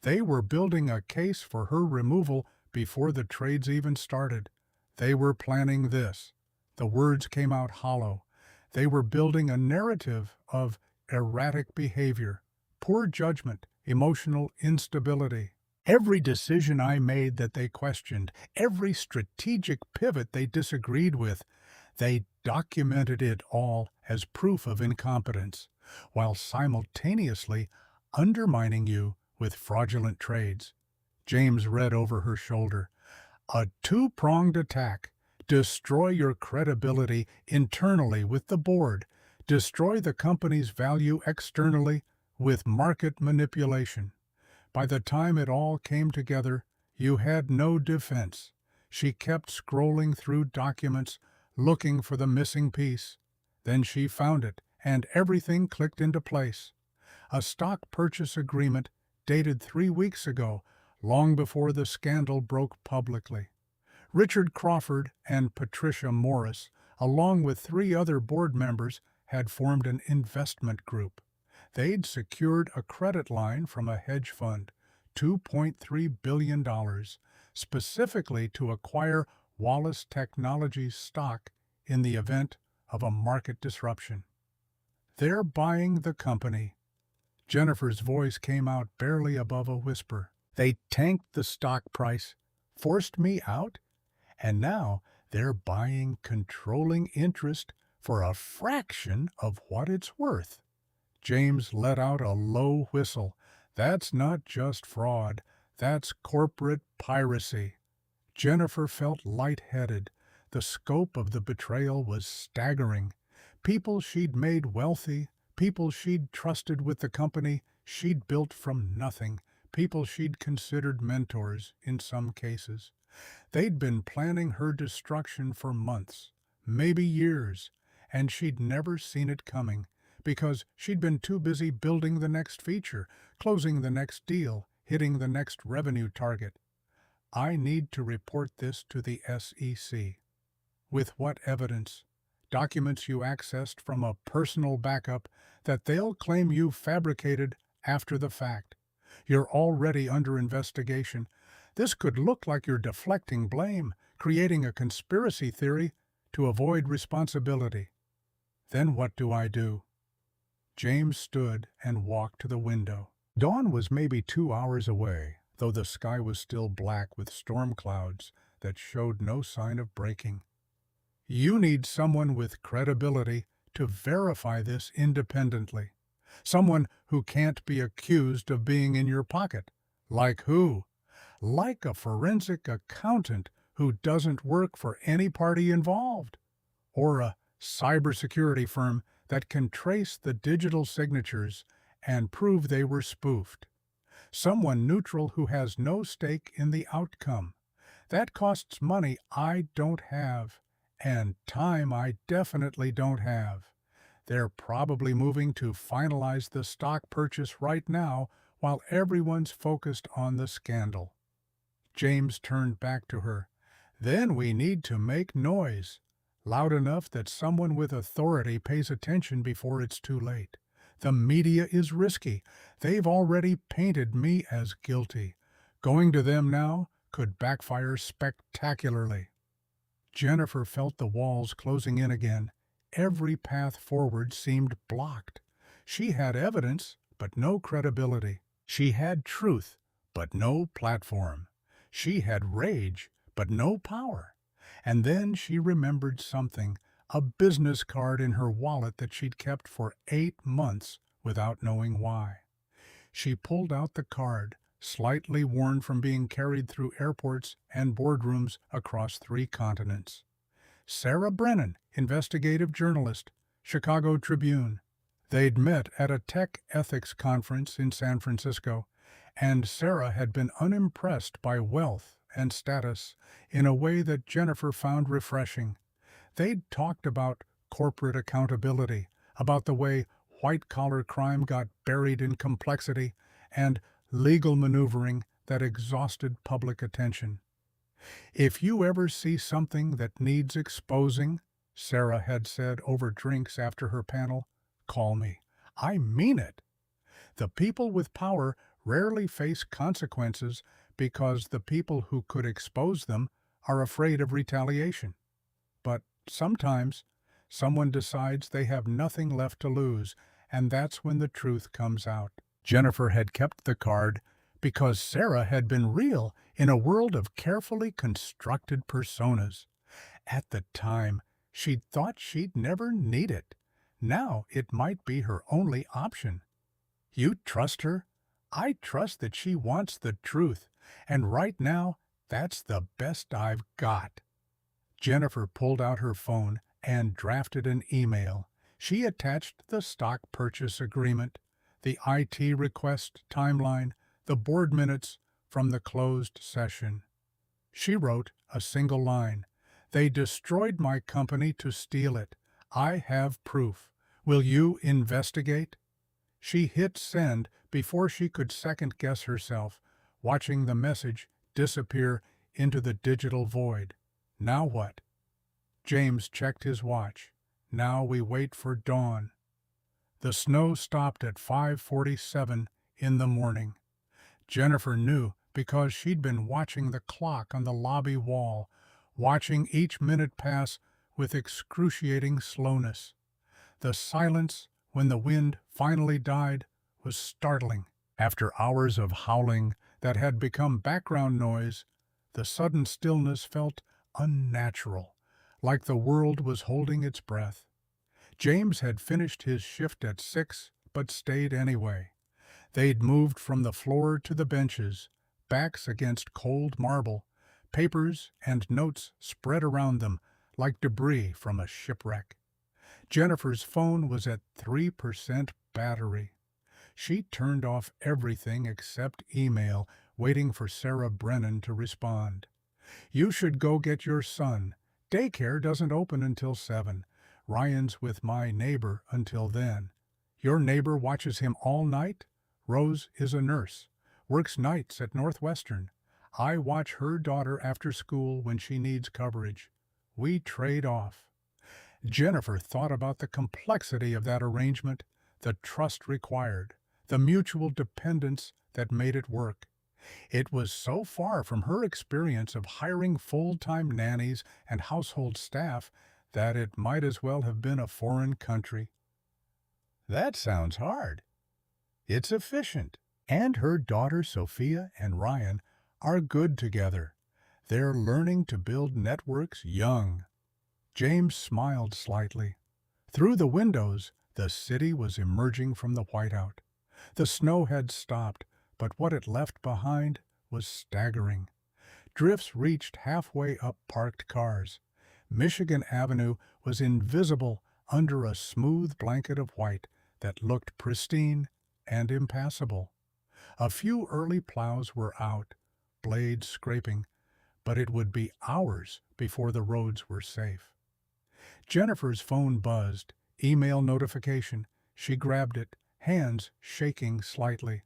They were building a case for her removal before the trades even started. They were planning this. The words came out hollow. They were building a narrative of erratic behavior, poor judgment, emotional instability. Every decision I made that they questioned, every strategic pivot they disagreed with, they documented it all as proof of incompetence, while simultaneously undermining you with fraudulent trades. James read over her shoulder. A two-pronged attack Destroy your credibility internally with the board. Destroy the company's value externally with market manipulation. By the time it all came together, you had no defense. She kept scrolling through documents, looking for the missing piece. Then she found it, and everything clicked into place. A stock purchase agreement dated 3 weeks ago, long before the scandal broke publicly. Richard Crawford and Patricia Morris, along with 3 other board members, had formed an investment group. They'd secured a credit line from a hedge fund, $2.3 billion, specifically to acquire Wallace Technologies stock in the event of a market disruption. They're buying the company. Jennifer's voice came out barely above a whisper. They tanked the stock price, forced me out, and now they're buying controlling interest for a fraction of what it's worth. James let out a low whistle. That's not just fraud, that's corporate piracy. Jennifer felt lightheaded. The scope of the betrayal was staggering. People she'd made wealthy, people she'd trusted with the company she'd built from nothing, people she'd considered mentors in some cases. They'd been planning her destruction for months, maybe years, and she'd never seen it coming because she'd been too busy building the next feature, closing the next deal, hitting the next revenue target. I need to report this to the SEC. With what evidence? Documents you accessed from a personal backup that they'll claim you fabricated after the fact. You're already under investigation. This could look like you're deflecting blame, creating a conspiracy theory to avoid responsibility. Then what do I do? James stood and walked to the window. Dawn was maybe 2 hours away, though the sky was still black with storm clouds that showed no sign of breaking. You need someone with credibility to verify this independently. Someone who can't be accused of being in your pocket. Like who? Like a forensic accountant who doesn't work for any party involved. Or a cybersecurity firm that can trace the digital signatures and prove they were spoofed. Someone neutral who has no stake in the outcome. That costs money I don't have, and time I definitely don't have. They're probably moving to finalize the stock purchase right now while everyone's focused on the scandal. James turned back to her. Then we need to make noise, loud enough that someone with authority pays attention before it's too late. The media is risky. They've already painted me as guilty. Going to them now could backfire spectacularly. Jennifer felt the walls closing in again. Every path forward seemed blocked. She had evidence, but no credibility. She had truth, but no platform. She had rage, but no power. And then she remembered something, a business card in her wallet that she'd kept for 8 months without knowing why. She pulled out the card, slightly worn from being carried through airports and boardrooms across 3 continents. Sarah Brennan, investigative journalist, Chicago Tribune. They'd met at a tech ethics conference in San Francisco, and Sarah had been unimpressed by wealth and status in a way that Jennifer found refreshing. They'd talked about corporate accountability, about the way white-collar crime got buried in complexity, and legal maneuvering that exhausted public attention. If you ever see something that needs exposing, Sarah had said over drinks after her panel, call me. I mean it. The people with power rarely face consequences because the people who could expose them are afraid of retaliation. But sometimes, someone decides they have nothing left to lose, and that's when the truth comes out. Jennifer had kept the card because Sarah had been real in a world of carefully constructed personas. At the time, she'd thought she'd never need it. Now it might be her only option. You trust her? I trust that she wants the truth, and right now, that's the best I've got. Jennifer pulled out her phone and drafted an email. She attached the stock purchase agreement, the IT request timeline, the board minutes from the closed session. She wrote a single line. "They destroyed my company to steal it. I have proof. Will you investigate?" She hit send before she could second-guess herself, watching the message disappear into the digital void. Now what? James checked his watch. Now we wait for dawn. The snow stopped at 5:47 in the morning. Jennifer knew because she'd been watching the clock on the lobby wall, watching each minute pass with excruciating slowness. The silence, when the wind finally died, was startling. After hours of howling that had become background noise, the sudden stillness felt unnatural, like the world was holding its breath. James had finished his shift at 6, but stayed anyway. They'd moved from the floor to the benches, backs against cold marble, papers and notes spread around them like debris from a shipwreck. Jennifer's phone was at 3% battery. She turned off everything except email, waiting for Sarah Brennan to respond. "You should go get your son. Daycare doesn't open until 7. Ryan's with my neighbor until then. Your neighbor watches him all night? Rose is a nurse, works nights at Northwestern. I watch her daughter after school when she needs coverage. We trade off." Jennifer thought about the complexity of that arrangement, the trust required, the mutual dependence that made it work. It was so far from her experience of hiring full-time nannies and household staff that it might as well have been a foreign country. That sounds hard. It's efficient. And her daughter Sophia and Ryan are good together. They're learning to build networks young. James smiled slightly. Through the windows, the city was emerging from the whiteout. The snow had stopped, but what it left behind was staggering. Drifts reached halfway up parked cars. Michigan Avenue was invisible under a smooth blanket of white that looked pristine and impassable. A few early plows were out, blades scraping, but it would be hours before the roads were safe. Jennifer's phone buzzed, email notification. She grabbed it, hands shaking slightly.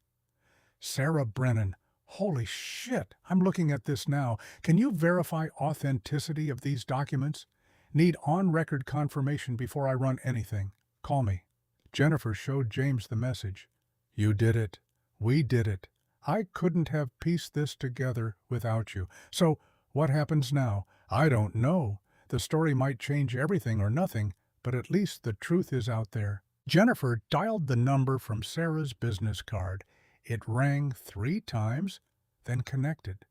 "Sarah Brennan. Holy shit, I'm looking at this now. Can you verify authenticity of these documents? Need on-record confirmation before I run anything. Call me." Jennifer showed James the message. "You did it. We did it. I couldn't have pieced this together without you. So, what happens now? I don't know. The story might change everything or nothing, but at least the truth is out there." Jennifer dialed the number from Sarah's business card. It rang 3 times, then connected.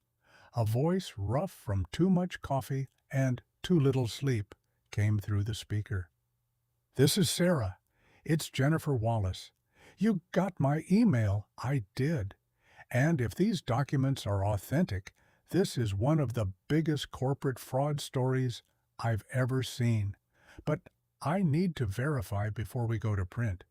A voice rough from too much coffee and too little sleep came through the speaker. "This is Sarah. It's Jennifer Wallace. You got my email." "I did. And if these documents are authentic, this is one of the biggest corporate fraud stories I've ever seen. But I need to verify before we go to print.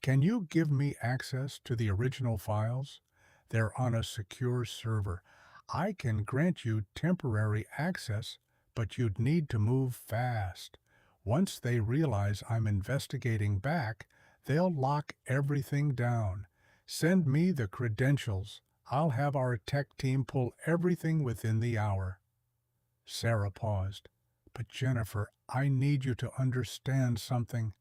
Can you give me access to the original files? They're on a secure server. I can grant you temporary access, but you'd need to move fast. Once they realize I'm investigating back, they'll lock everything down. Send me the credentials. I'll have our tech team pull everything within the hour." Sarah paused. "But Jennifer, I need you to understand something.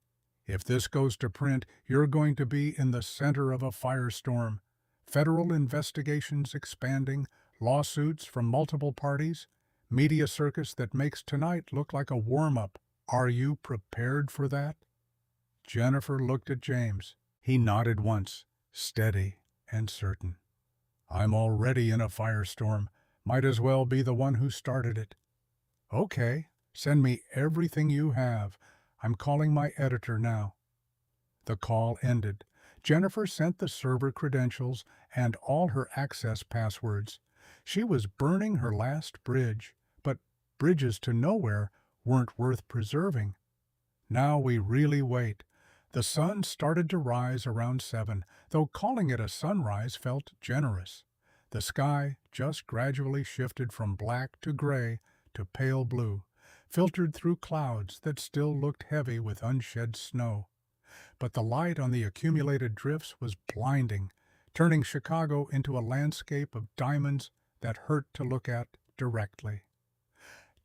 If this goes to print, you're going to be in the center of a firestorm. Federal investigations expanding, lawsuits from multiple parties, media circus that makes tonight look like a warm-up. Are you prepared for that?" Jennifer looked at James. He nodded once, steady and certain. "I'm already in a firestorm. Might as well be the one who started it." "Okay, send me everything you have. I'm calling my editor now." The call ended. Jennifer sent the server credentials and all her access passwords. She was burning her last bridge, but bridges to nowhere weren't worth preserving. Now we really wait. The sun started to rise around 7, though calling it a sunrise felt generous. The sky just gradually shifted from black to gray to pale blue, filtered through clouds that still looked heavy with unshed snow. But the light on the accumulated drifts was blinding, turning Chicago into a landscape of diamonds that hurt to look at directly.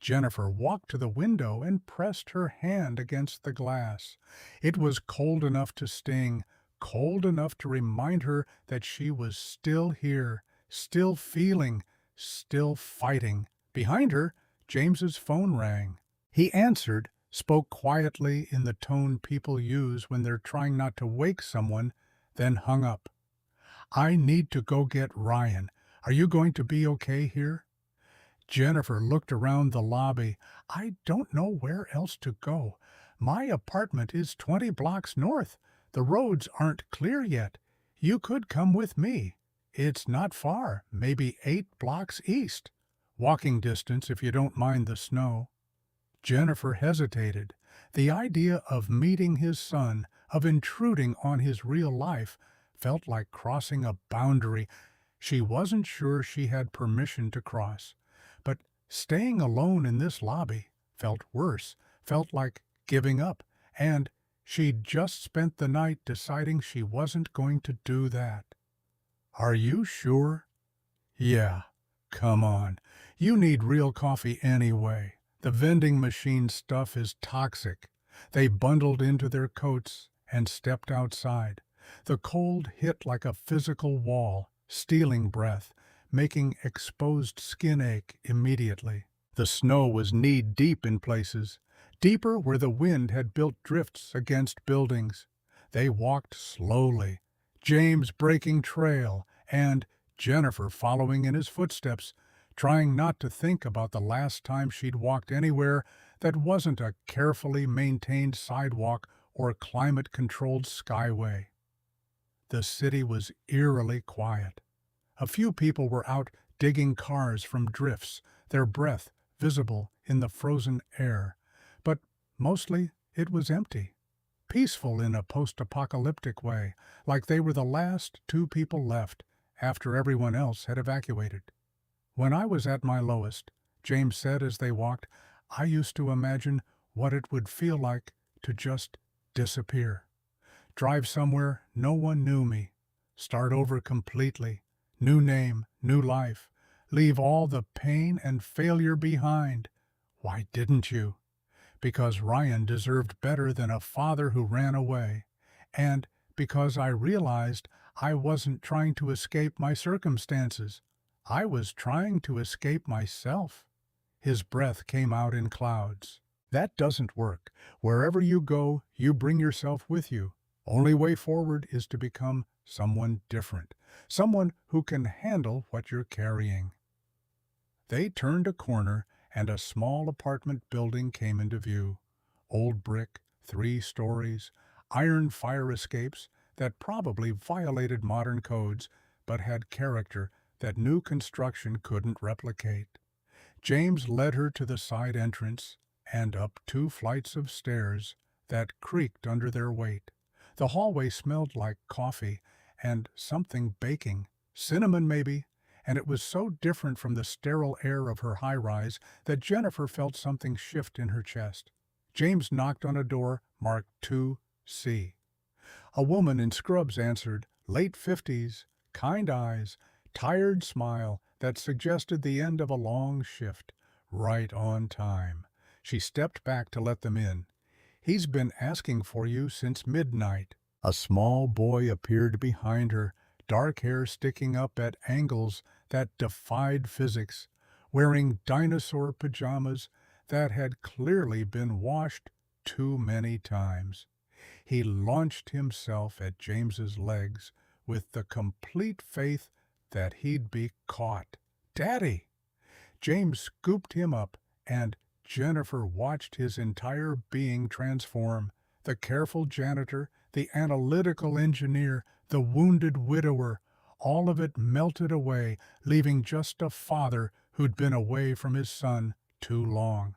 Jennifer walked to the window and pressed her hand against the glass. It was cold enough to sting, cold enough to remind her that she was still here, still feeling, still fighting. Behind her, James's phone rang. He answered, spoke quietly in the tone people use when they're trying not to wake someone, then hung up. "I need to go get Ryan. Are you going to be okay here?" Jennifer looked around the lobby. "I don't know where else to go. My apartment is 20 blocks north. The roads aren't clear yet. You could come with me. It's not far, maybe 8 blocks east. Walking distance if you don't mind the snow." Jennifer hesitated. The idea of meeting his son, of intruding on his real life, felt like crossing a boundary she wasn't sure she had permission to cross. But staying alone in this lobby felt worse, felt like giving up, and she'd just spent the night deciding she wasn't going to do that. "Are you sure?" "Yeah, come on. You need real coffee anyway. The vending machine stuff is toxic." They bundled into their coats and stepped outside. The cold hit like a physical wall, stealing breath, making exposed skin ache immediately. The snow was knee-deep in places, deeper where the wind had built drifts against buildings. They walked slowly, James breaking trail, and Jennifer following in his footsteps, trying not to think about the last time she'd walked anywhere that wasn't a carefully maintained sidewalk or climate-controlled skyway. The city was eerily quiet. A few people were out digging cars from drifts, their breath visible in the frozen air. But mostly it was empty, peaceful in a post-apocalyptic way, like they were the last 2 people left after everyone else had evacuated. "When I was at my lowest," James said as they walked, "I used to imagine what it would feel like to just disappear. Drive somewhere no one knew me. Start over completely. New name, new life. Leave all the pain and failure behind. Why didn't you?" Because Ryan deserved better than a father who ran away. And because I realized I wasn't trying to escape my circumstances. I was trying to escape myself. His breath came out in clouds. "That doesn't work. Wherever you go, you bring yourself with you. Only way forward is to become someone different, someone who can handle what you're carrying." They turned a corner, and a small apartment building came into view. Old brick, 3 stories, iron fire escapes that probably violated modern codes, but had character that new construction couldn't replicate. James led her to the side entrance and up 2 flights of stairs that creaked under their weight. The hallway smelled like coffee and something baking, cinnamon maybe, and it was so different from the sterile air of her high-rise that Jennifer felt something shift in her chest. James knocked on a door marked 2C. A woman in scrubs answered, late 50s, kind eyes, tired smile that suggested the end of a long shift, right on time. She stepped back to let them in. "He's been asking for you since midnight." A small boy appeared behind her, dark hair sticking up at angles that defied physics, wearing dinosaur pajamas that had clearly been washed too many times. He launched himself at James's legs with the complete faith that he'd be caught. "Daddy!" James scooped him up, and Jennifer watched his entire being transform. The careful janitor, the analytical engineer, the wounded widower, all of it melted away, leaving just a father who'd been away from his son too long.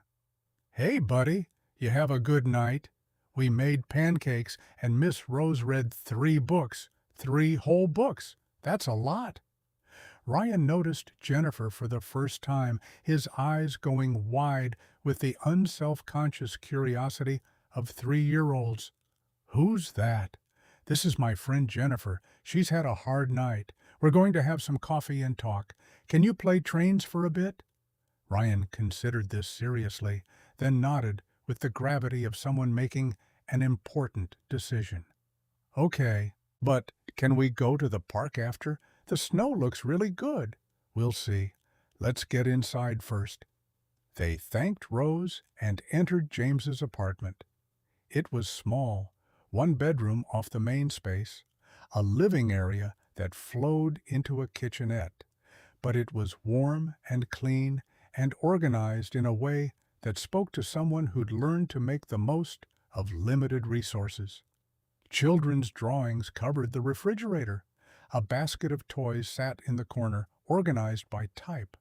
Hey, buddy, you have a good night? We made pancakes, and Miss Rose read 3 books. 3 whole books. That's a lot. Ryan noticed Jennifer for the first time, his eyes going wide with the unself-conscious curiosity of 3-year-olds. Who's that? This is my friend Jennifer. She's had a hard night. We're going to have some coffee and talk. Can you play trains for a bit? Ryan considered this seriously, then nodded with the gravity of someone making an important decision. Okay, but can we go to the park after? The snow looks really good. We'll see. Let's get inside first. They thanked Rose and entered James's apartment. It was small, 1 bedroom off the main space, a living area that flowed into a kitchenette, but it was warm and clean and organized in a way that spoke to someone who'd learned to make the most of limited resources. Children's drawings covered the refrigerator. A basket of toys sat in the corner, organized by type.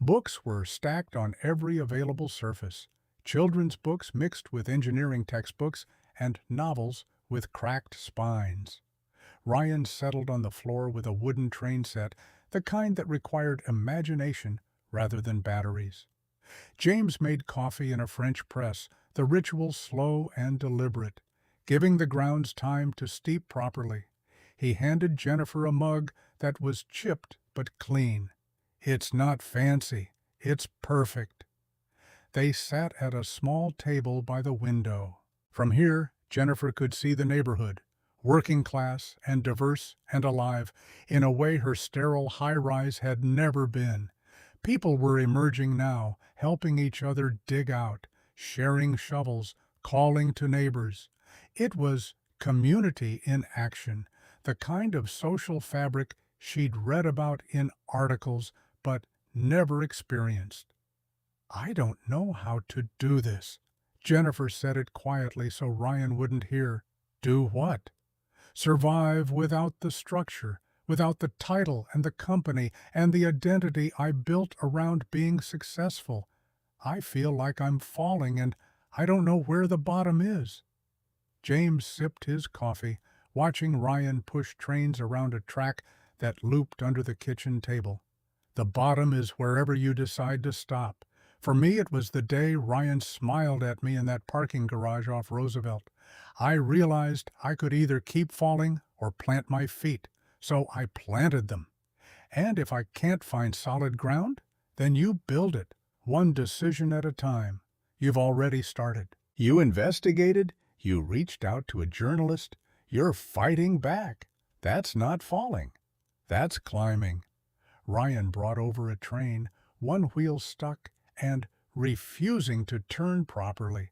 Books were stacked on every available surface. Children's books mixed with engineering textbooks and novels with cracked spines. Ryan settled on the floor with a wooden train set, the kind that required imagination rather than batteries. James made coffee in a French press, the ritual slow and deliberate, giving the grounds time to steep properly. He handed Jennifer a mug that was chipped but clean. It's not fancy, it's perfect. They sat at a small table by the window. From here, Jennifer could see the neighborhood, working class and diverse and alive, in a way her sterile high-rise had never been. People were emerging now, helping each other dig out, sharing shovels, calling to neighbors. It was community in action, the kind of social fabric she'd read about in articles but never experienced. I don't know how to do this. Jennifer said it quietly so Ryan wouldn't hear. Do what? Survive without the structure, without the title and the company and the identity I built around being successful. I feel like I'm falling and I don't know where the bottom is. James sipped his coffee, watching Ryan push trains around a track that looped under the kitchen table. The bottom is wherever you decide to stop. For me, it was the day Ryan smiled at me in that parking garage off Roosevelt. I realized I could either keep falling or plant my feet, so I planted them. And if I can't find solid ground, then you build it, one decision at a time. You've already started. You investigated, you reached out to a journalist, you're fighting back. That's not falling. That's climbing. Ryan brought over a train, one wheel stuck, and refusing to turn properly.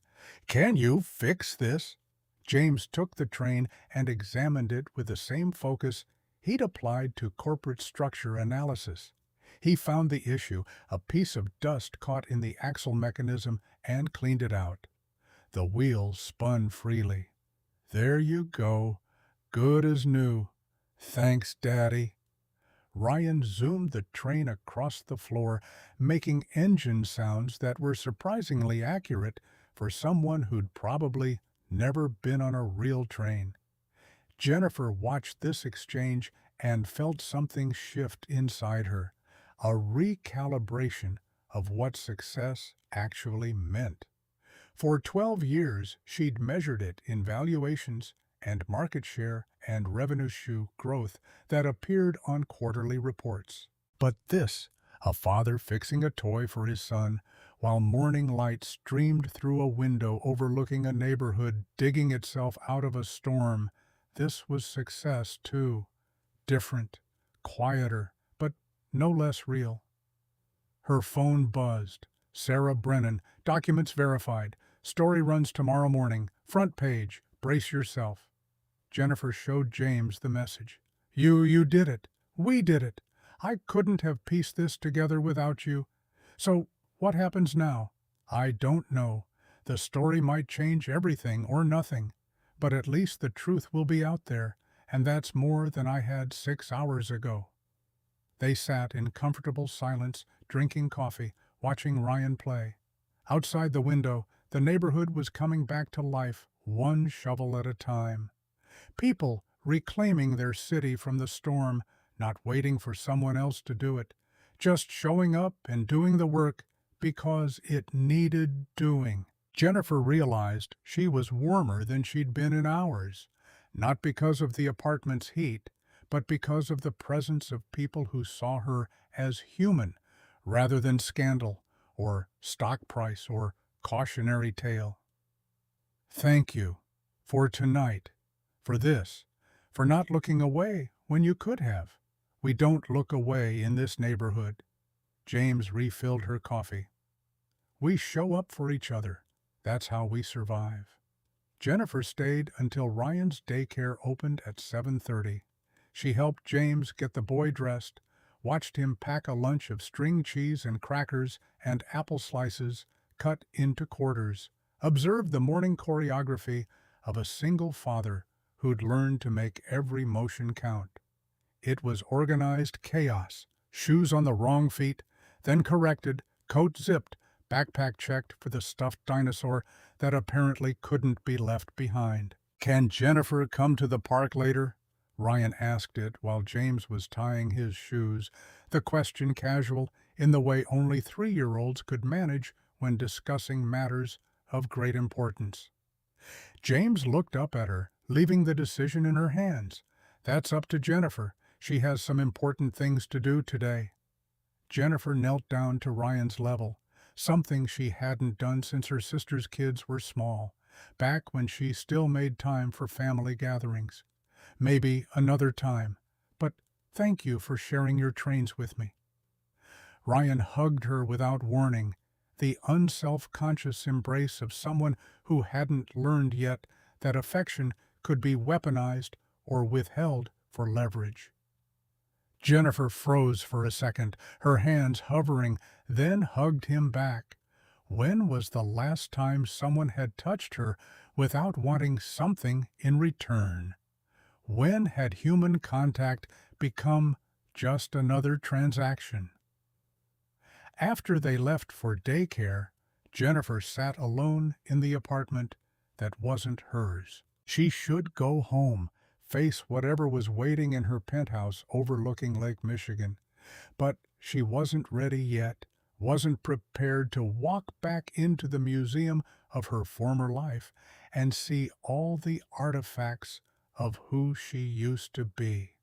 Can you fix this? James took the train and examined it with the same focus he'd applied to corporate structure analysis. He found the issue, a piece of dust caught in the axle mechanism, and cleaned it out. The wheel spun freely. There you go. Good as new. Thanks, Daddy. Ryan zoomed the train across the floor, making engine sounds that were surprisingly accurate for someone who'd probably never been on a real train. Jennifer watched this exchange and felt something shift inside her, a recalibration of what success actually meant. For 12 years, she'd measured it in valuations and market share and revenue growth that appeared on quarterly reports. But this, a father fixing a toy for his son, while morning light streamed through a window overlooking a neighborhood digging itself out of a storm, this was success too. Different, quieter, but no less real. Her phone buzzed. Sarah Brennan, documents verified. Story runs tomorrow morning. Front page. Brace yourself. Jennifer showed James the message. You did it. We did it. I couldn't have pieced this together without you. So what happens now? I don't know. The story might change everything or nothing, but at least the truth will be out there, and that's more than I had 6 hours ago. They sat in comfortable silence, drinking coffee, watching Ryan play. Outside the window, the neighborhood was coming back to life, one shovel at a time. People reclaiming their city from the storm, not waiting for someone else to do it, just showing up and doing the work because it needed doing. Jennifer realized she was warmer than she'd been in hours, not because of the apartment's heat, but because of the presence of people who saw her as human rather than scandal or stock price or cautionary tale. Thank you for tonight, for this, for not looking away when you could have. We don't look away in this neighborhood. James refilled her coffee. We show up for each other. That's how we survive. Jennifer stayed until Ryan's daycare opened at 7:30. She helped James get the boy dressed, watched him pack a lunch of string cheese and crackers and apple slices cut into quarters, observed the morning choreography of a single father who'd learned to make every motion count. It was organized chaos, shoes on the wrong feet, then corrected, coat zipped, backpack checked for the stuffed dinosaur that apparently couldn't be left behind. Can Jennifer come to the park later? Ryan asked it while James was tying his shoes, the question casual in the way only 3-year-olds could manage when discussing matters of great importance. James looked up at her, leaving the decision in her hands. That's up to Jennifer. She has some important things to do today. Jennifer knelt down to Ryan's level, something she hadn't done since her sister's kids were small, back when she still made time for family gatherings. Maybe another time, but thank you for sharing your trains with me. Ryan hugged her without warning, the unself-conscious embrace of someone who hadn't learned yet that affection could be weaponized or withheld for leverage. Jennifer froze for a second, her hands hovering, then hugged him back. When was the last time someone had touched her without wanting something in return? When had human contact become just another transaction? After they left for daycare, Jennifer sat alone in the apartment that wasn't hers. She should go home, face whatever was waiting in her penthouse overlooking Lake Michigan. But she wasn't ready yet, wasn't prepared to walk back into the museum of her former life and see all the artifacts of who she used to be.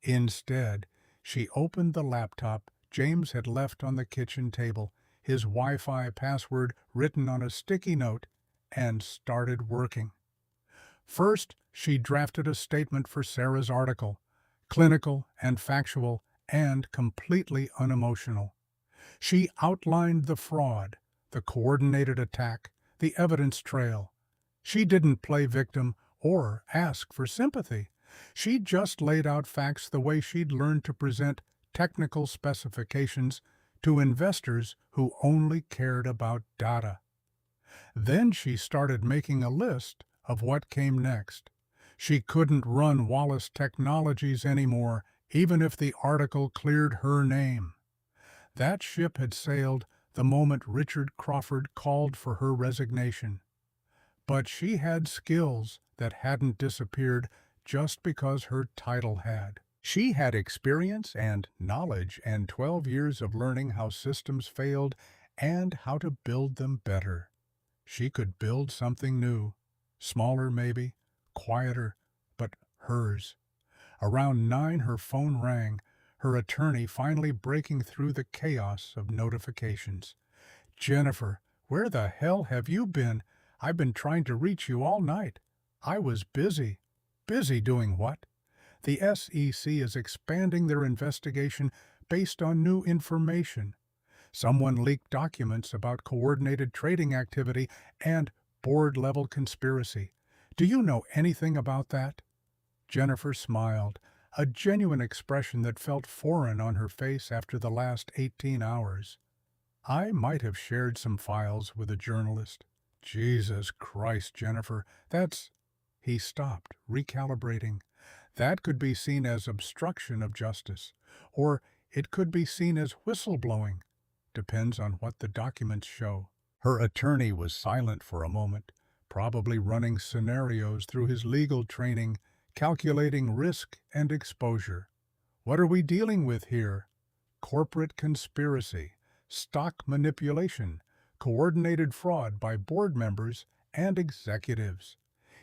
Instead, she opened the laptop James had left on the kitchen table, his Wi-Fi password written on a sticky note, and started working. First, she drafted a statement for Sarah's article, clinical and factual and completely unemotional. She outlined the fraud, the coordinated attack, the evidence trail. She didn't play victim or ask for sympathy. She just laid out facts the way she'd learned to present technical specifications to investors who only cared about data. Then she started making a list of what came next. She couldn't run Wallace Technologies anymore, even if the article cleared her name. That ship had sailed the moment Richard Crawford called for her resignation. But she had skills that hadn't disappeared just because her title had. She had experience and knowledge and 12 years of learning how systems failed and how to build them better. She could build something new, smaller maybe, quieter, but hers. Around 9 her phone rang, her attorney finally breaking through the chaos of notifications. "Jennifer, where the hell have you been? I've been trying to reach you all night." "I was busy." "Busy doing what?" "The SEC is expanding their investigation based on new information. Someone leaked documents about coordinated trading activity and board-level conspiracy. Do you know anything about that?" Jennifer smiled, a genuine expression that felt foreign on her face after the last 18 hours. "I might have shared some files with a journalist." "Jesus Christ, Jennifer, that's—" He stopped, recalibrating. That could be seen as obstruction of justice, or it could be seen as whistleblowing. Depends on what the documents show. Her attorney was silent for a moment, probably running scenarios through his legal training, calculating risk and exposure. What are we dealing with here? Corporate conspiracy, stock manipulation, coordinated fraud by board members and executives.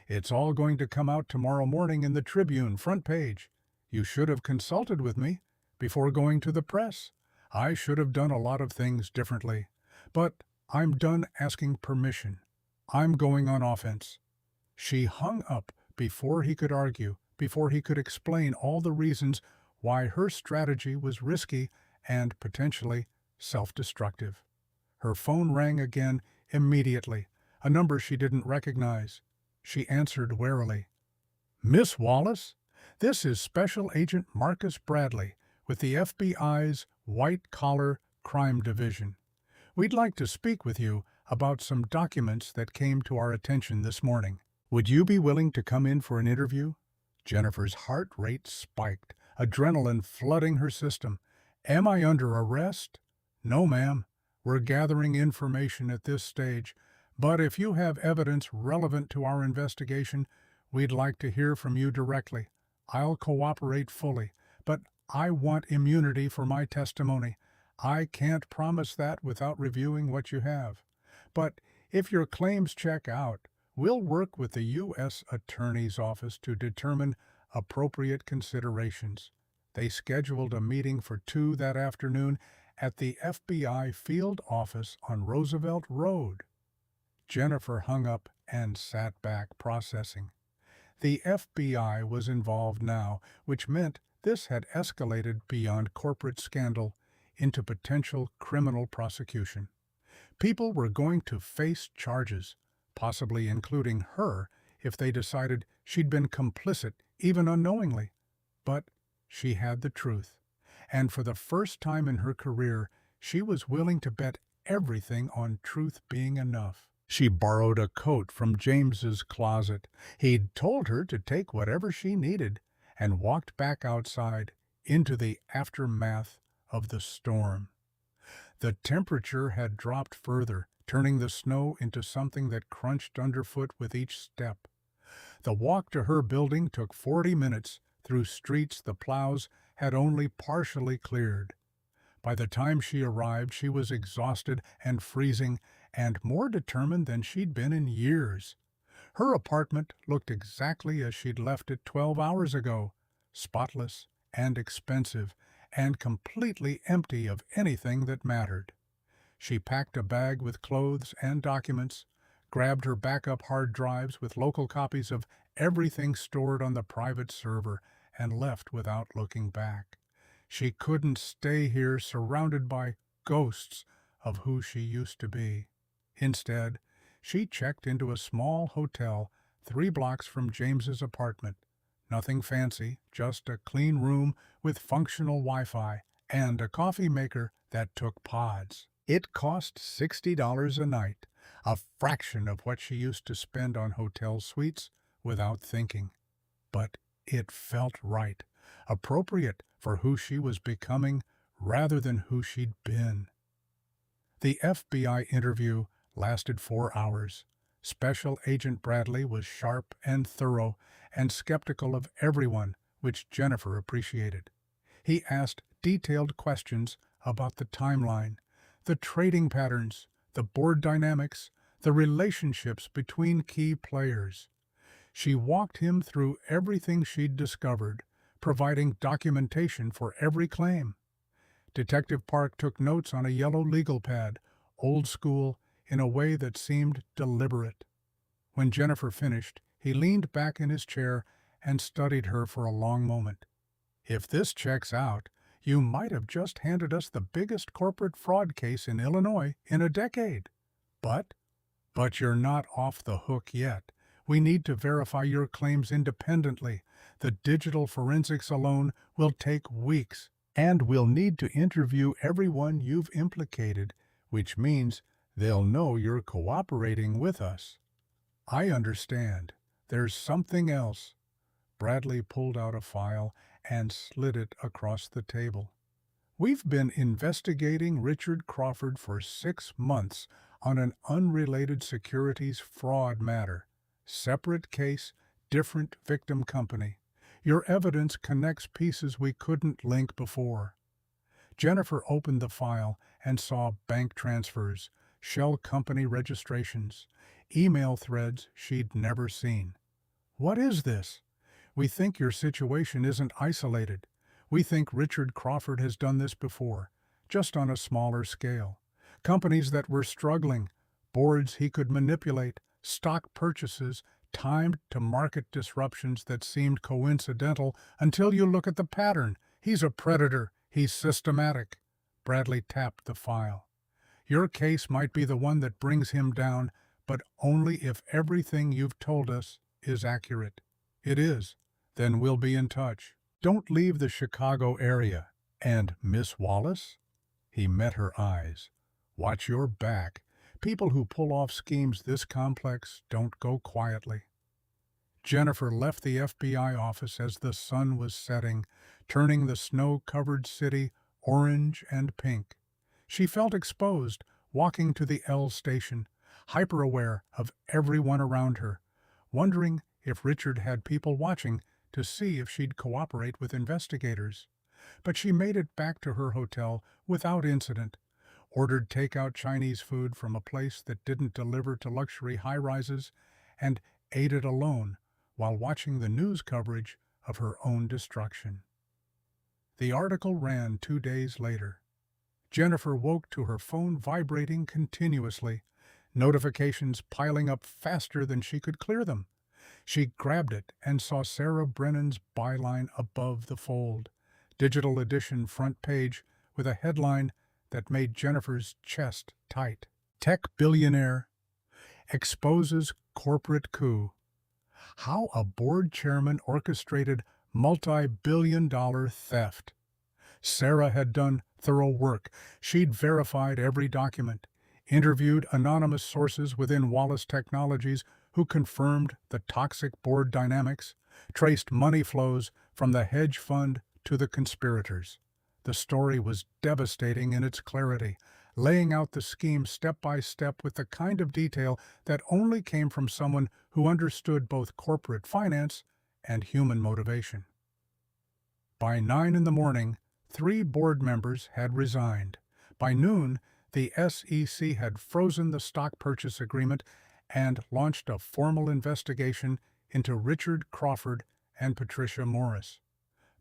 It's all going to come out tomorrow morning in the Tribune front page. You should have consulted with me before going to the press. I should have done a lot of things differently. But I'm done asking permission. I'm going on offense. She hung up before he could argue, before he could explain all the reasons why her strategy was risky and potentially self-destructive. Her phone rang again immediately, a number she didn't recognize. She answered warily. "Miss Wallace, this is Special Agent Marcus Bradley with the FBI's White-Collar Crime Division. We'd like to speak with you about some documents that came to our attention this morning. Would you be willing to come in for an interview?" Jennifer's heart rate spiked, adrenaline flooding her system. "Am I under arrest?" "No, ma'am. We're gathering information at this stage, but if you have evidence relevant to our investigation, we'd like to hear from you directly. I'll cooperate fully, but I want immunity for my testimony. I can't promise that without reviewing what you have. But if your claims check out, we'll work with the U.S. Attorney's Office to determine appropriate considerations." They scheduled a meeting for 2 that afternoon at the FBI field office on Roosevelt Road. Jennifer hung up and sat back, processing. The FBI was involved now, which meant this had escalated beyond corporate scandal into potential criminal prosecution. People were going to face charges, possibly including her if they decided she'd been complicit, even unknowingly. But she had the truth, and for the first time in her career, she was willing to bet everything on truth being enough. She borrowed a coat from James's closet. He'd told her to take whatever she needed, and walked back outside into the aftermath of the storm. The temperature had dropped further, turning the snow into something that crunched underfoot with each step. The walk to her building took 40 minutes through streets the plows had only partially cleared. By the time she arrived, she was exhausted and freezing, and more determined than she'd been in years. Her apartment looked exactly as she'd left it 12 hours ago, spotless and expensive, and completely empty of anything that mattered. She packed a bag with clothes and documents, grabbed her backup hard drives with local copies of everything stored on the private server, and left without looking back. She couldn't stay here surrounded by ghosts of who she used to be. Instead, she checked into a small hotel 3 blocks from James's apartment. Nothing fancy, just a clean room with functional Wi-Fi and a coffee maker that took pods. It cost $60 a night, a fraction of what she used to spend on hotel suites without thinking. But it felt right, appropriate for who she was becoming rather than who she'd been. The FBI interview lasted 4 hours. Special Agent Bradley was sharp and thorough and skeptical of everyone, which Jennifer appreciated. He asked detailed questions about the timeline, the trading patterns, the board dynamics, the relationships between key players. She walked him through everything she'd discovered, providing documentation for every claim. Detective Park took notes on a yellow legal pad, old school, in a way that seemed deliberate. When Jennifer finished, he leaned back in his chair and studied her for a long moment. "If this checks out, you might have just handed us the biggest corporate fraud case in Illinois in a decade. But you're not off the hook yet. We need to verify your claims independently. The digital forensics alone will take weeks, and we'll need to interview everyone you've implicated, which means they'll know you're cooperating with us." "I understand. There's something else." Bradley pulled out a file and slid it across the table. "We've been investigating Richard Crawford for 6 months. on an unrelated securities fraud matter. Separate case, different victim company. Your evidence connects pieces we couldn't link before. Jennifer opened the file and saw bank transfers, shell company registrations, email threads she'd never seen. What is this? We think your situation isn't isolated. We think Richard Crawford has done this before, just on a smaller scale. Companies that were struggling, boards he could manipulate, stock purchases, timed to market disruptions that seemed coincidental until you look at the pattern. He's a predator. He's systematic. Bradley tapped the file. Your case might be the one that brings him down, but only if everything you've told us is accurate. It is. Then we'll be in touch. Don't leave the Chicago area. And Miss Wallace? He met her eyes. Watch your back. People who pull off schemes this complex don't go quietly. Jennifer left the FBI office as the sun was setting, turning the snow-covered city orange and pink. She felt exposed, walking to the L station, hyper-aware of everyone around her, wondering if Richard had people watching to see if she'd cooperate with investigators. But she made it back to her hotel without incident, ordered takeout Chinese food from a place that didn't deliver to luxury high-rises, and ate it alone while watching the news coverage of her own destruction. The article ran 2 days later. Jennifer woke to her phone vibrating continuously, notifications piling up faster than she could clear them. She grabbed it and saw Sarah Brennan's byline above the fold, digital edition front page with a headline that made Jennifer's chest tight. Tech billionaire exposes corporate coup. How a board chairman orchestrated multi-billion-dollar theft. Sarah had done thorough work. She'd verified every document, interviewed anonymous sources within Wallace Technologies who confirmed the toxic board dynamics, traced money flows from the hedge fund to the conspirators. The story was devastating in its clarity, laying out the scheme step by step with the kind of detail that only came from someone who understood both corporate finance and human motivation. By 9 in the morning, 3 board members had resigned. By noon, the SEC had frozen the stock purchase agreement and launched a formal investigation into Richard Crawford and Patricia Morris.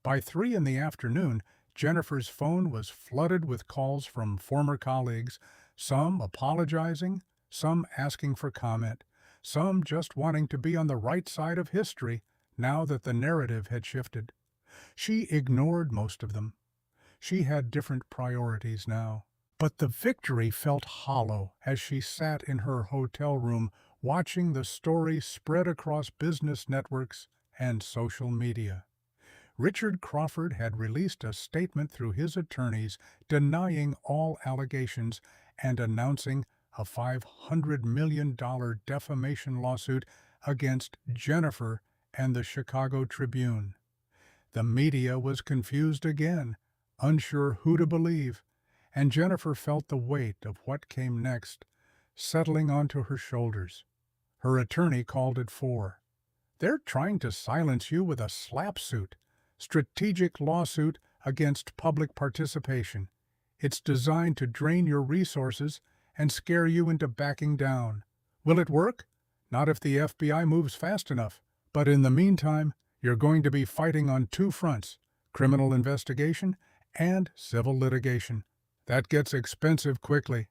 By 3 in the afternoon, Jennifer's phone was flooded with calls from former colleagues, some apologizing, some asking for comment, some just wanting to be on the right side of history now that the narrative had shifted. She ignored most of them. She had different priorities now. But the victory felt hollow as she sat in her hotel room watching the story spread across business networks and social media. Richard Crawford had released a statement through his attorneys denying all allegations and announcing a $500 million defamation lawsuit against Jennifer and the Chicago Tribune. The media was confused again, unsure who to believe, and Jennifer felt the weight of what came next settling onto her shoulders. Her attorney called it 4. They're trying to silence you with a slap suit. Strategic lawsuit against public participation. It's designed to drain your resources and scare you into backing down. Will it work? Not if the FBI moves fast enough. But in the meantime, you're going to be fighting on 2 fronts, criminal investigation and civil litigation. That gets expensive quickly.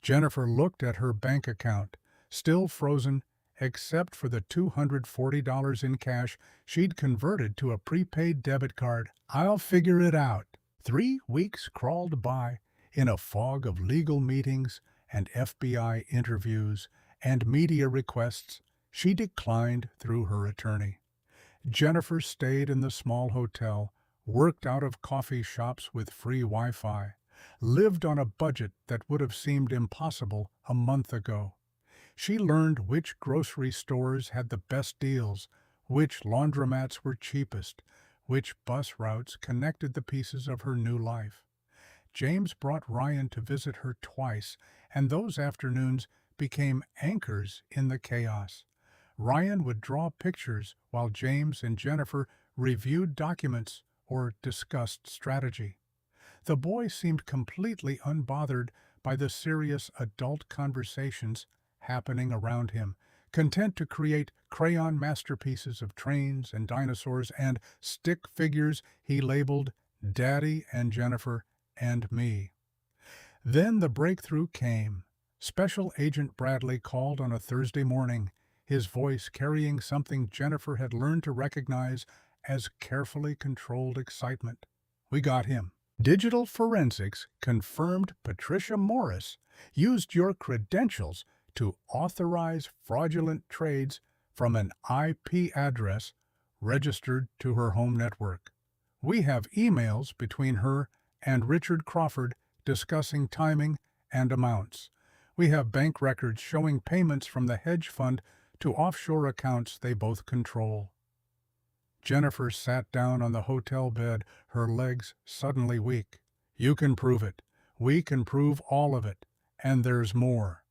Jennifer looked at her bank account, still frozen except for the $240 in cash she'd converted to a prepaid debit card. I'll figure it out. 3 weeks crawled by in a fog of legal meetings and FBI interviews and media requests she declined through her attorney. Jennifer stayed in the small hotel, worked out of coffee shops with free Wi-Fi, lived on a budget that would have seemed impossible a month ago. She learned which grocery stores had the best deals, which laundromats were cheapest, which bus routes connected the pieces of her new life. James brought Ryan to visit her twice, and those afternoons became anchors in the chaos. Ryan would draw pictures while James and Jennifer reviewed documents or discussed strategy. The boy seemed completely unbothered by the serious adult conversations happening around him, content to create crayon masterpieces of trains and dinosaurs and stick figures he labeled Daddy and Jennifer and me. Then the breakthrough came. Special Agent Bradley called on a Thursday morning, his voice carrying something Jennifer had learned to recognize as carefully controlled excitement. "We got him. Digital forensics confirmed Patricia Morris used your credentials to authorize fraudulent trades from an IP address registered to her home network. We have emails between her and Richard Crawford discussing timing and amounts. We have bank records showing payments from the hedge fund to offshore accounts they both control." Jennifer sat down on the hotel bed, her legs suddenly weak. "You can prove it. We can prove all of it. And there's more.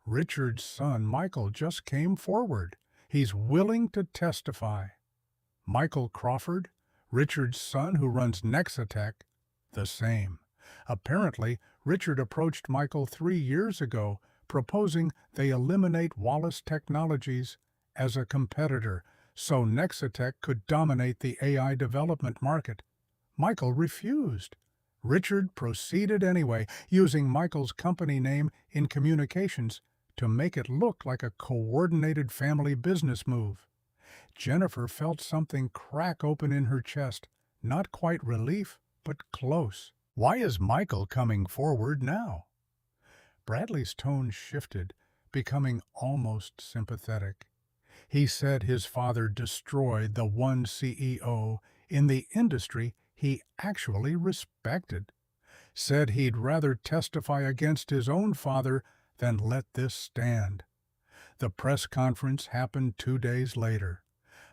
Richard's son, Michael, just came forward. He's willing to testify." Michael Crawford? Richard's son who runs Nexatech? The same. Apparently, Richard approached Michael 3 years ago, proposing they eliminate Wallace Technologies as a competitor so Nexatech could dominate the AI development market. Michael refused. Richard proceeded anyway, using Michael's company name in communications to make it look like a coordinated family business move. Jennifer felt something crack open in her chest, not quite relief, but close. Why is Michael coming forward now? Bradley's tone shifted, becoming almost sympathetic. He said his father destroyed the one CEO in the industry he actually respected. Said he'd rather testify against his own father than let this stand. The press conference happened 2 days later.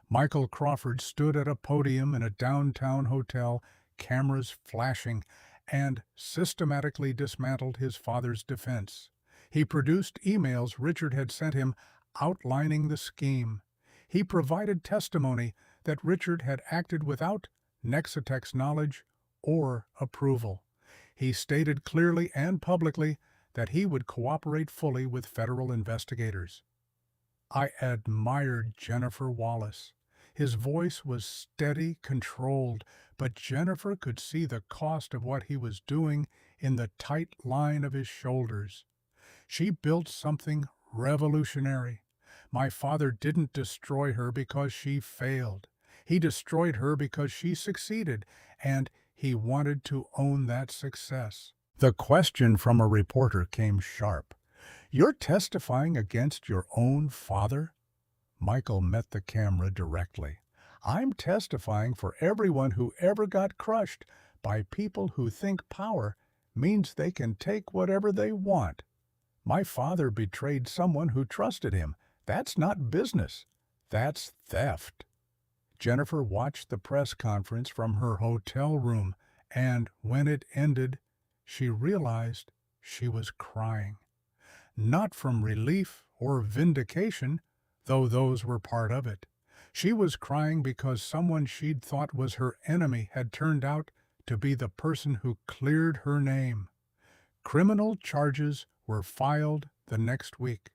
Michael Crawford stood at a podium in a downtown hotel, cameras flashing, and systematically dismantled his father's defense. He produced emails Richard had sent him outlining the scheme. He provided testimony that Richard had acted without Nexatech's knowledge or approval. He stated clearly and publicly that he would cooperate fully with federal investigators. I admired Jennifer Wallace. His voice was steady, controlled, but Jennifer could see the cost of what he was doing in the tight line of his shoulders. She built something revolutionary. My father didn't destroy her because she failed. He destroyed her because she succeeded, and he wanted to own that success. The question from a reporter came sharp. "You're testifying against your own father?" Michael met the camera directly. "I'm testifying for everyone who ever got crushed by people who think power means they can take whatever they want. My father betrayed someone who trusted him. That's not business. That's theft." Jennifer watched the press conference from her hotel room, and when it ended, she realized she was crying. Not from relief or vindication, though those were part of it. She was crying because someone she'd thought was her enemy had turned out to be the person who cleared her name. Criminal charges were filed the next week.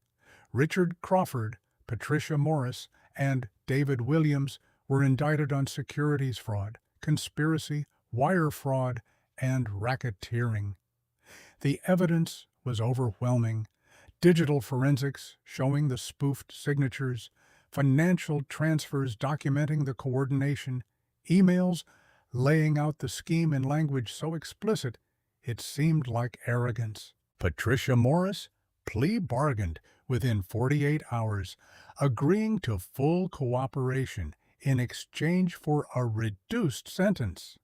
Richard Crawford, Patricia Morris, and David Williams were indicted on securities fraud, conspiracy, wire fraud, and racketeering. The evidence was overwhelming. Digital forensics showing the spoofed signatures, financial transfers documenting the coordination, emails laying out the scheme in language so explicit it seemed like arrogance. Patricia Morris plea bargained within 48 hours, agreeing to full cooperation in exchange for a reduced sentence.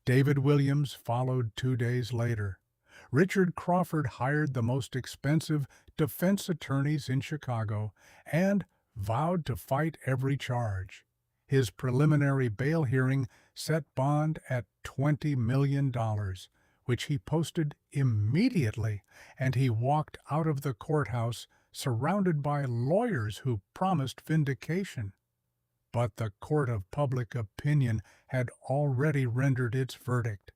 David Williams followed 2 days later. Richard Crawford hired the most expensive defense attorneys in Chicago and vowed to fight every charge. His preliminary bail hearing set bond at $20 million, which he posted immediately, and he walked out of the courthouse surrounded by lawyers who promised vindication. But the court of public opinion had already rendered its verdict.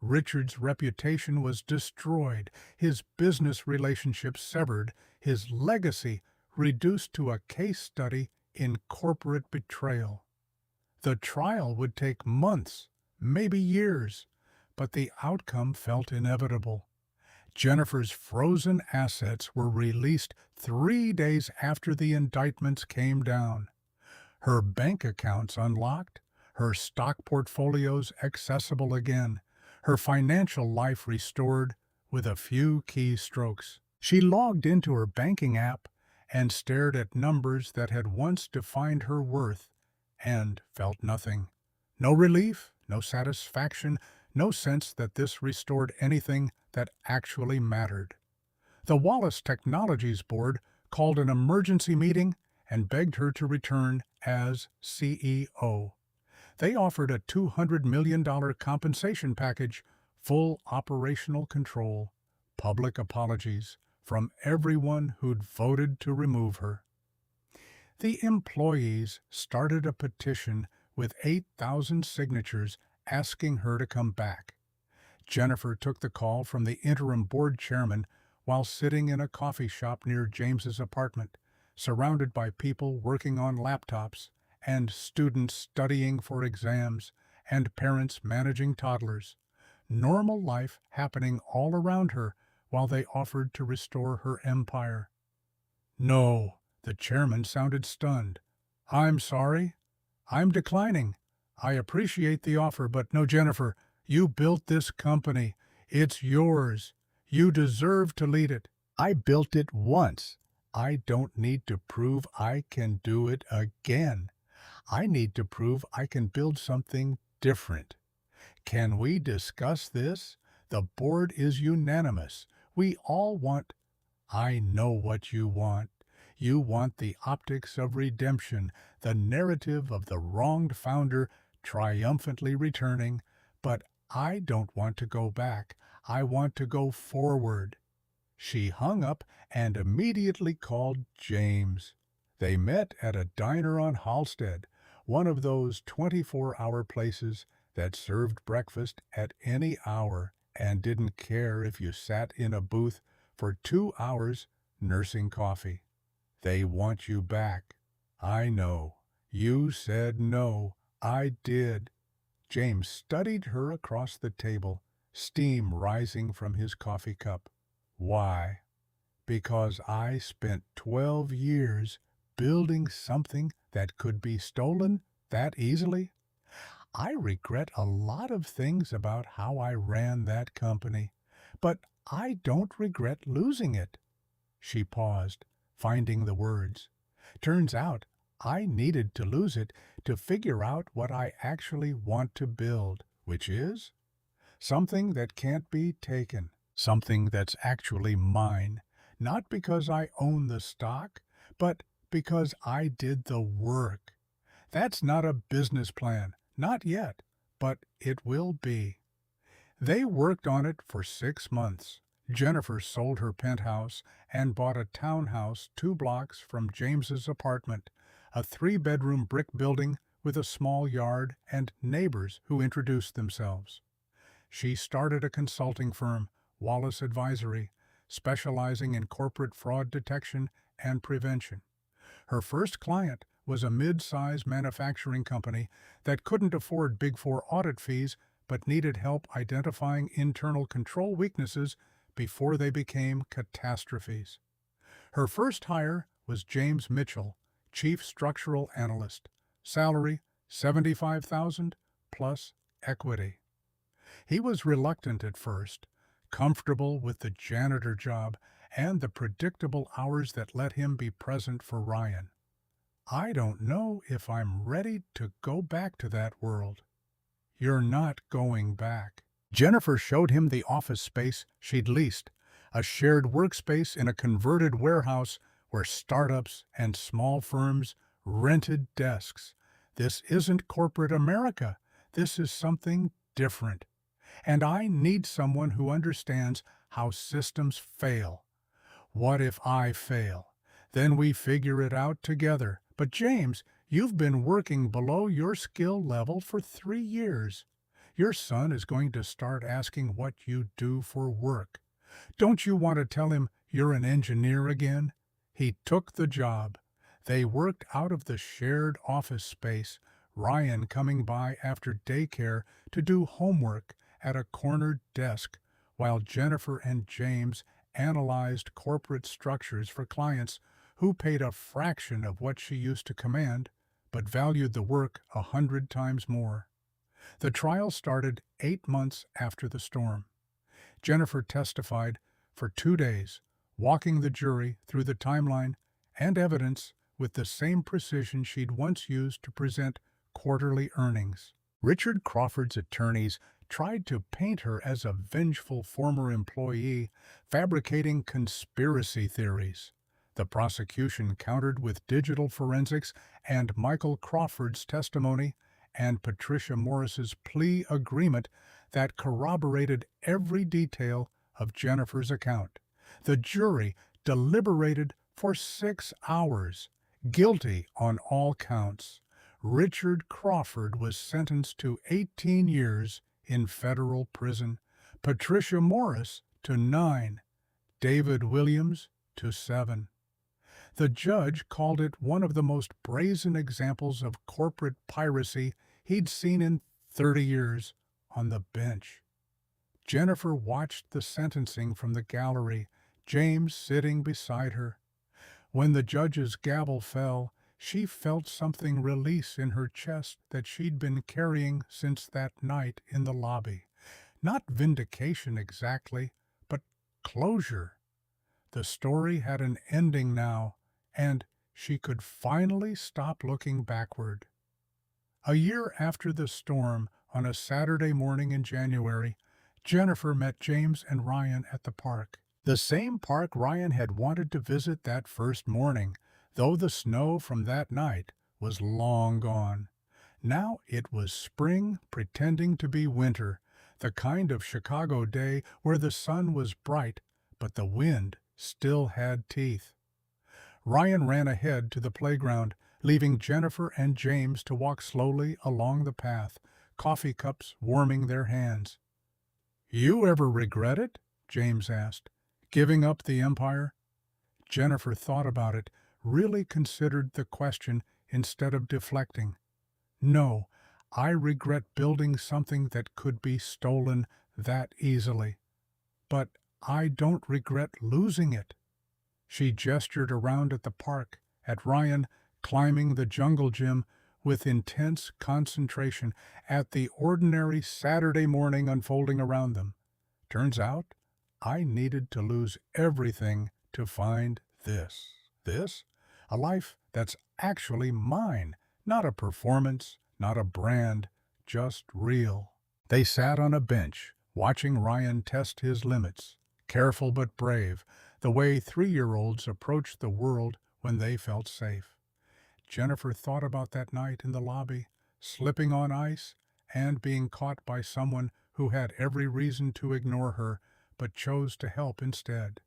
Richard's reputation was destroyed, his business relationships severed, his legacy reduced to a case study in corporate betrayal. The trial would take months, maybe years, but the outcome felt inevitable. Jennifer's frozen assets were released 3 days after the indictments came down. Her bank accounts unlocked, her stock portfolios accessible again, her financial life restored with a few keystrokes. She logged into her banking app and stared at numbers that had once defined her worth and felt nothing. No relief, no satisfaction, no sense that this restored anything that actually mattered. The Wallace Technologies Board called an emergency meeting and begged her to return as CEO. They offered a $200 million compensation package, full operational control, public apologies from everyone who'd voted to remove her. The employees started a petition with 8,000 signatures asking her to come back. Jennifer took the call from the interim board chairman while sitting in a coffee shop near James's apartment, surrounded by people working on laptops and students studying for exams and parents managing toddlers. Normal life happening all around her while they offered to restore her empire. No, the chairman sounded stunned. I'm sorry. I'm declining. I appreciate the offer, but no, Jennifer, you built this company. It's yours. You deserve to lead it. I built it once. I don't need to prove I can do it again. I need to prove I can build something different. Can we discuss this? The board is unanimous. We all want. I know what you want. You want the optics of redemption, the narrative of the wronged founder triumphantly returning, but I don't want to go back. I want to go forward. She hung up and immediately called James. They met at a diner on Halsted, one of those 24-hour places that served breakfast at any hour and didn't care if you sat in a booth for 2 hours nursing coffee. They want you back. I know. You said no. I did. James studied her across the table, steam rising from his coffee cup. Why? Because I spent 12 years building something that could be stolen that easily. I regret a lot of things about how I ran that company, but I don't regret losing it. She paused, finding the words. Turns out I needed to lose it to figure out what I actually want to build, which is something that can't be taken, something that's actually mine, not because I own the stock, but because I did the work. That's not a business plan, not yet, but it will be. They worked on it for 6 months. Jennifer sold her penthouse and bought a townhouse 2 blocks from James's apartment, a 3-bedroom brick building with a small yard and neighbors who introduced themselves. She started a consulting firm, Wallace Advisory, specializing in corporate fraud detection and prevention. Her first client was a mid-size manufacturing company that couldn't afford Big Four audit fees but needed help identifying internal control weaknesses before they became catastrophes. Her first hire was James Mitchell, Chief Structural Analyst, salary $75,000 plus equity. He was reluctant at first, comfortable with the janitor job and the predictable hours that let him be present for Ryan. I don't know if I'm ready to go back to that world. You're not going back. Jennifer showed him the office space she'd leased, a shared workspace in a converted warehouse where startups and small firms rented desks. This isn't corporate America. This is something different. And I need someone who understands how systems fail. What if I fail? Then we figure it out together. But James, you've been working below your skill level for 3 years. Your son is going to start asking what you do for work. Don't you want to tell him you're an engineer again? He took the job. They worked out of the shared office space, Ryan coming by after daycare to do homework at a corner desk, while Jennifer and James analyzed corporate structures for clients who paid a fraction of what she used to command, but valued the work 100 times more. The trial started 8 months after the storm. Jennifer testified for 2 days, walking the jury through the timeline and evidence with the same precision she'd once used to present quarterly earnings. Richard Crawford's attorneys tried to paint her as a vengeful former employee, fabricating conspiracy theories. The prosecution countered with digital forensics and Michael Crawford's testimony and Patricia Morris's plea agreement that corroborated every detail of Jennifer's account. The jury deliberated for 6 hours, guilty on all counts. Richard Crawford was sentenced to 18 years in federal prison, Patricia Morris to 9, David Williams to 7. The judge called it one of the most brazen examples of corporate piracy he'd seen in 30 years on the bench. Jennifer watched the sentencing from the gallery, James sitting beside her. When the judge's gavel fell, she felt something release in her chest that she'd been carrying since that night in the lobby. Not vindication exactly, but closure. The story had an ending now, and she could finally stop looking backward. A year after the storm, on a Saturday morning in January, Jennifer met James and Ryan at the park. The same park Ryan had wanted to visit that first morning, though the snow from that night was long gone. Now it was spring pretending to be winter, the kind of Chicago day where the sun was bright, but the wind still had teeth. Ryan ran ahead to the playground, leaving Jennifer and James to walk slowly along the path, coffee cups warming their hands. "You ever regret it?" James asked. "Giving up the empire?" Jennifer thought about it, really considered the question instead of deflecting. "No, I regret building something that could be stolen that easily. But I don't regret losing it." She gestured around at the park, at Ryan climbing the jungle gym with intense concentration, at the ordinary Saturday morning unfolding around them. Turns out, I needed to lose everything to find this. This? A life that's actually mine, not a performance, not a brand, just real. They sat on a bench, watching Ryan test his limits, careful but brave, the way 3-year-olds approach the world when they felt safe. Jennifer thought about that night in the lobby, slipping on ice and being caught by someone who had every reason to ignore her but chose to help instead.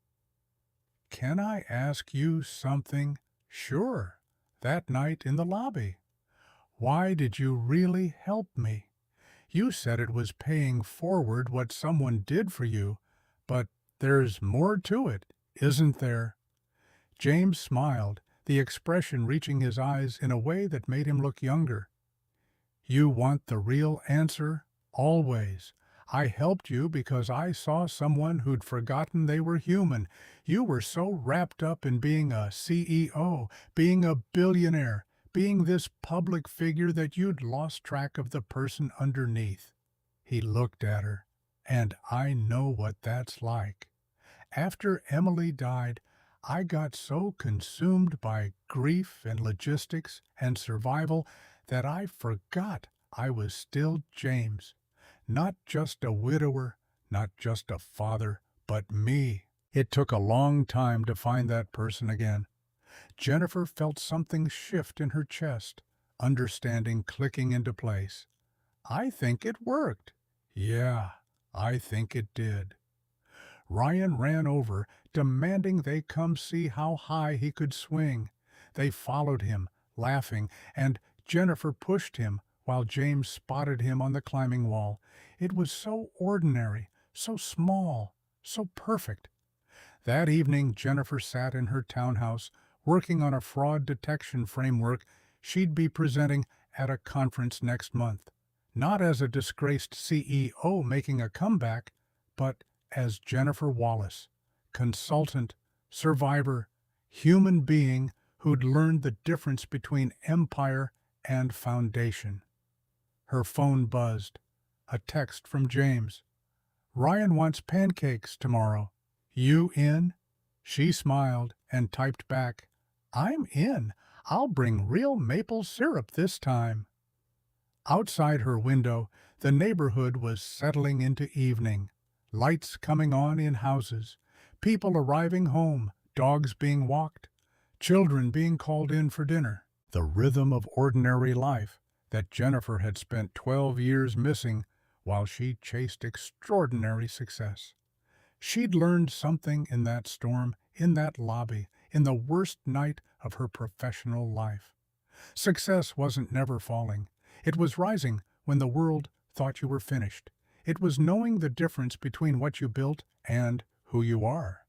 "Can I ask you something?" "Sure." "That night in the lobby. Why did you really help me? You said it was paying forward what someone did for you, but there's more to it, isn't there?" James smiled, the expression reaching his eyes in a way that made him look younger. "You want the real answer? Always. I helped you because I saw someone who'd forgotten they were human. You were so wrapped up in being a CEO, being a billionaire, being this public figure that you'd lost track of the person underneath." He looked at her. "And I know what that's like. After Emily died, I got so consumed by grief and logistics and survival that I forgot I was still James. Not just a widower, not just a father, but me." It took a long time to find that person again. Jennifer felt something shift in her chest, understanding clicking into place. "I think it worked." "Yeah, I think it did. Ryan ran over, demanding they come see how high he could swing. They followed him, laughing, and Jennifer pushed him while James spotted him on the climbing wall. It was so ordinary, so small, so perfect. That evening, Jennifer sat in her townhouse, working on a fraud detection framework she'd be presenting at a conference next month. Not as a disgraced CEO making a comeback, but as Jennifer Wallace, consultant, survivor, human being who'd learned the difference between empire and foundation. Her phone buzzed. A text from James. "Ryan wants pancakes tomorrow. You in?" She smiled and typed back, "I'm in. I'll bring real maple syrup this time." Outside her window, the neighborhood was settling into evening. Lights coming on in houses, people arriving home, dogs being walked, children being called in for dinner. The rhythm of ordinary life that Jennifer had spent 12 years missing while she chased extraordinary success. She'd learned something in that storm, in that lobby, in the worst night of her professional life. Success wasn't never falling. It was rising when the world thought you were finished. It was knowing the difference between what you built and who you are.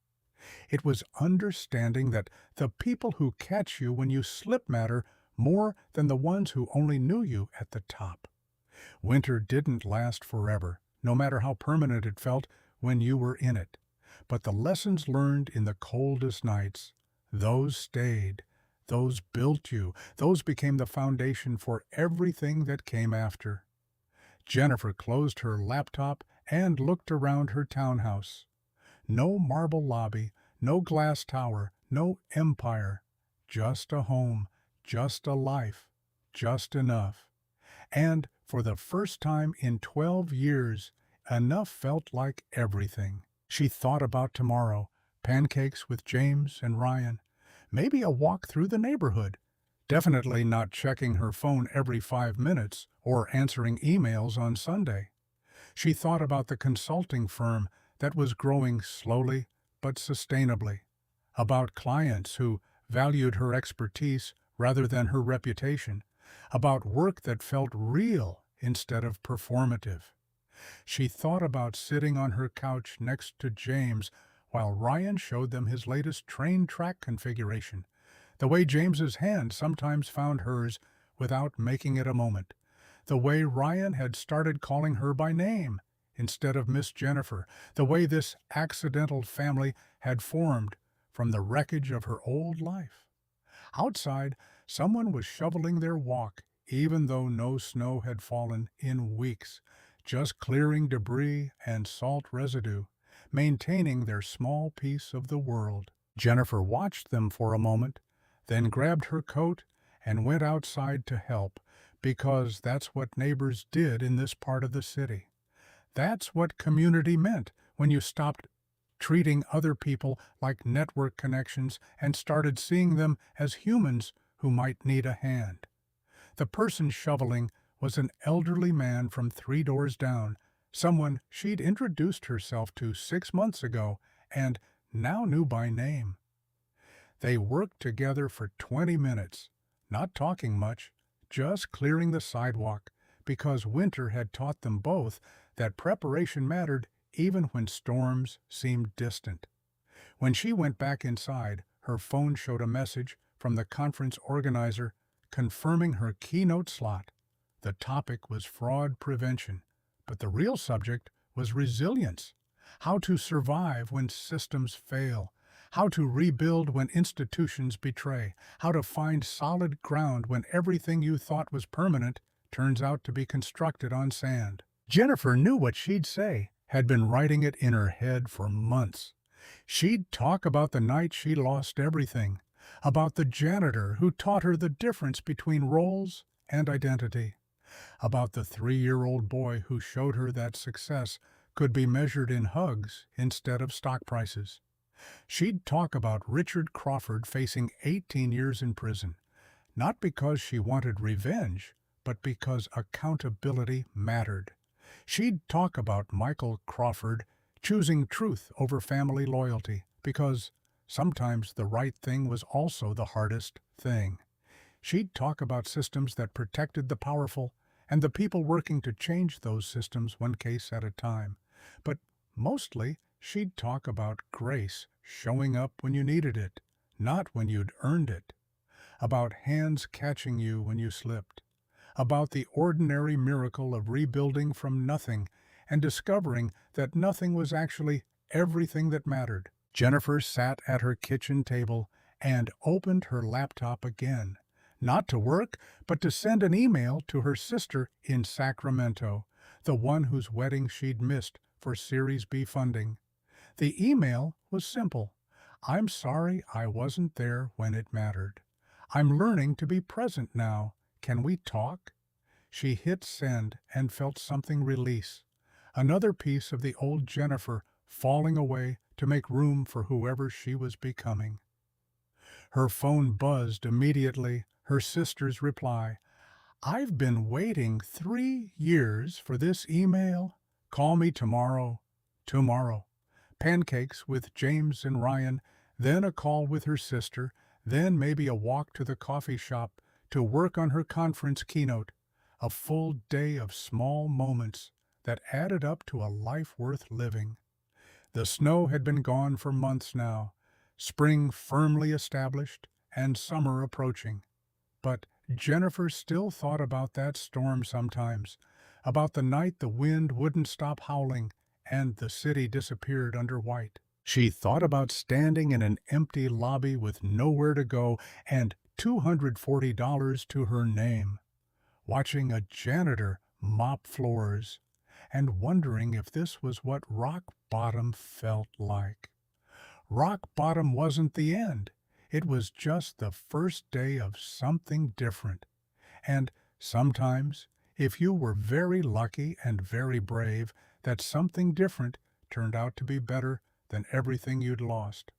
It was understanding that the people who catch you when you slip matter more than the ones who only knew you at the top. Winter didn't last forever, no matter how permanent it felt when you were in it. But the lessons learned in the coldest nights, those stayed. Those built you. Those became the foundation for everything that came after. Jennifer closed her laptop and looked around her townhouse. No marble lobby, no glass tower, no empire. Just a home, just a life, just enough. And for the first time in 12 years, enough felt like everything. She thought about tomorrow, pancakes with James and Ryan, maybe a walk through the neighborhood. Definitely not checking her phone every 5 minutes or answering emails on Sunday. She thought about the consulting firm that was growing slowly but sustainably, about clients who valued her expertise rather than her reputation, about work that felt real instead of performative. She thought about sitting on her couch next to James while Ryan showed them his latest train track configuration, the way James's hand sometimes found hers without making it a moment, the way Ryan had started calling her by name instead of Miss Jennifer, the way this accidental family had formed from the wreckage of her old life. Outside, someone was shoveling their walk, even though no snow had fallen in weeks, just clearing debris and salt residue, maintaining their small piece of the world. Jennifer watched them for a moment, then grabbed her coat and went outside to help, because that's what neighbors did in this part of the city. That's what community meant when you stopped treating other people like network connections and started seeing them as humans who might need a hand. The person shoveling was an elderly man from 3 doors down, someone she'd introduced herself to 6 months ago and now knew by name. They worked together for 20 minutes, not talking much, just clearing the sidewalk, because winter had taught them both that preparation mattered even when storms seemed distant. When she went back inside, her phone showed a message from the conference organizer confirming her keynote slot. The topic was fraud prevention, but the real subject was resilience, how to survive when systems fail, how to rebuild when institutions betray, how to find solid ground when everything you thought was permanent turns out to be constructed on sand. Jennifer knew what she'd say, had been writing it in her head for months. She'd talk about the night she lost everything, about the janitor who taught her the difference between roles and identity, about the 3-year-old boy who showed her that success could be measured in hugs instead of stock prices. She'd talk about Richard Crawford facing 18 years in prison, not because she wanted revenge, but because accountability mattered. She'd talk about Michael Crawford choosing truth over family loyalty because sometimes the right thing was also the hardest thing. She'd talk about systems that protected the powerful and the people working to change those systems one case at a time. But mostly, she'd talk about grace showing up when you needed it, not when you'd earned it. About hands catching you when you slipped. About the ordinary miracle of rebuilding from nothing and discovering that nothing was actually everything that mattered. Jennifer sat at her kitchen table and opened her laptop again, not to work, but to send an email to her sister in Sacramento, the one whose wedding she'd missed for Series B funding. The email was simple. I'm sorry I wasn't there when it mattered. I'm learning to be present now. Can we talk? She hit send and felt something release. Another piece of the old Jennifer falling away to make room for whoever she was becoming. Her phone buzzed immediately, her sister's reply. I've been waiting 3 years for this email. Call me tomorrow. Tomorrow. Pancakes with James and Ryan, then a call with her sister, then maybe a walk to the coffee shop to work on her conference keynote. A full day of small moments that added up to a life worth living. The snow had been gone for months now, spring firmly established and summer approaching. But Jennifer still thought about that storm sometimes, about the night the wind wouldn't stop howling and the city disappeared under white. She thought about standing in an empty lobby with nowhere to go and $240 to her name, watching a janitor mop floors, and wondering if this was what rock bottom felt like. Rock bottom wasn't the end. It was just the first day of something different. And sometimes, if you were very lucky and very brave, that something different turned out to be better than everything you'd lost.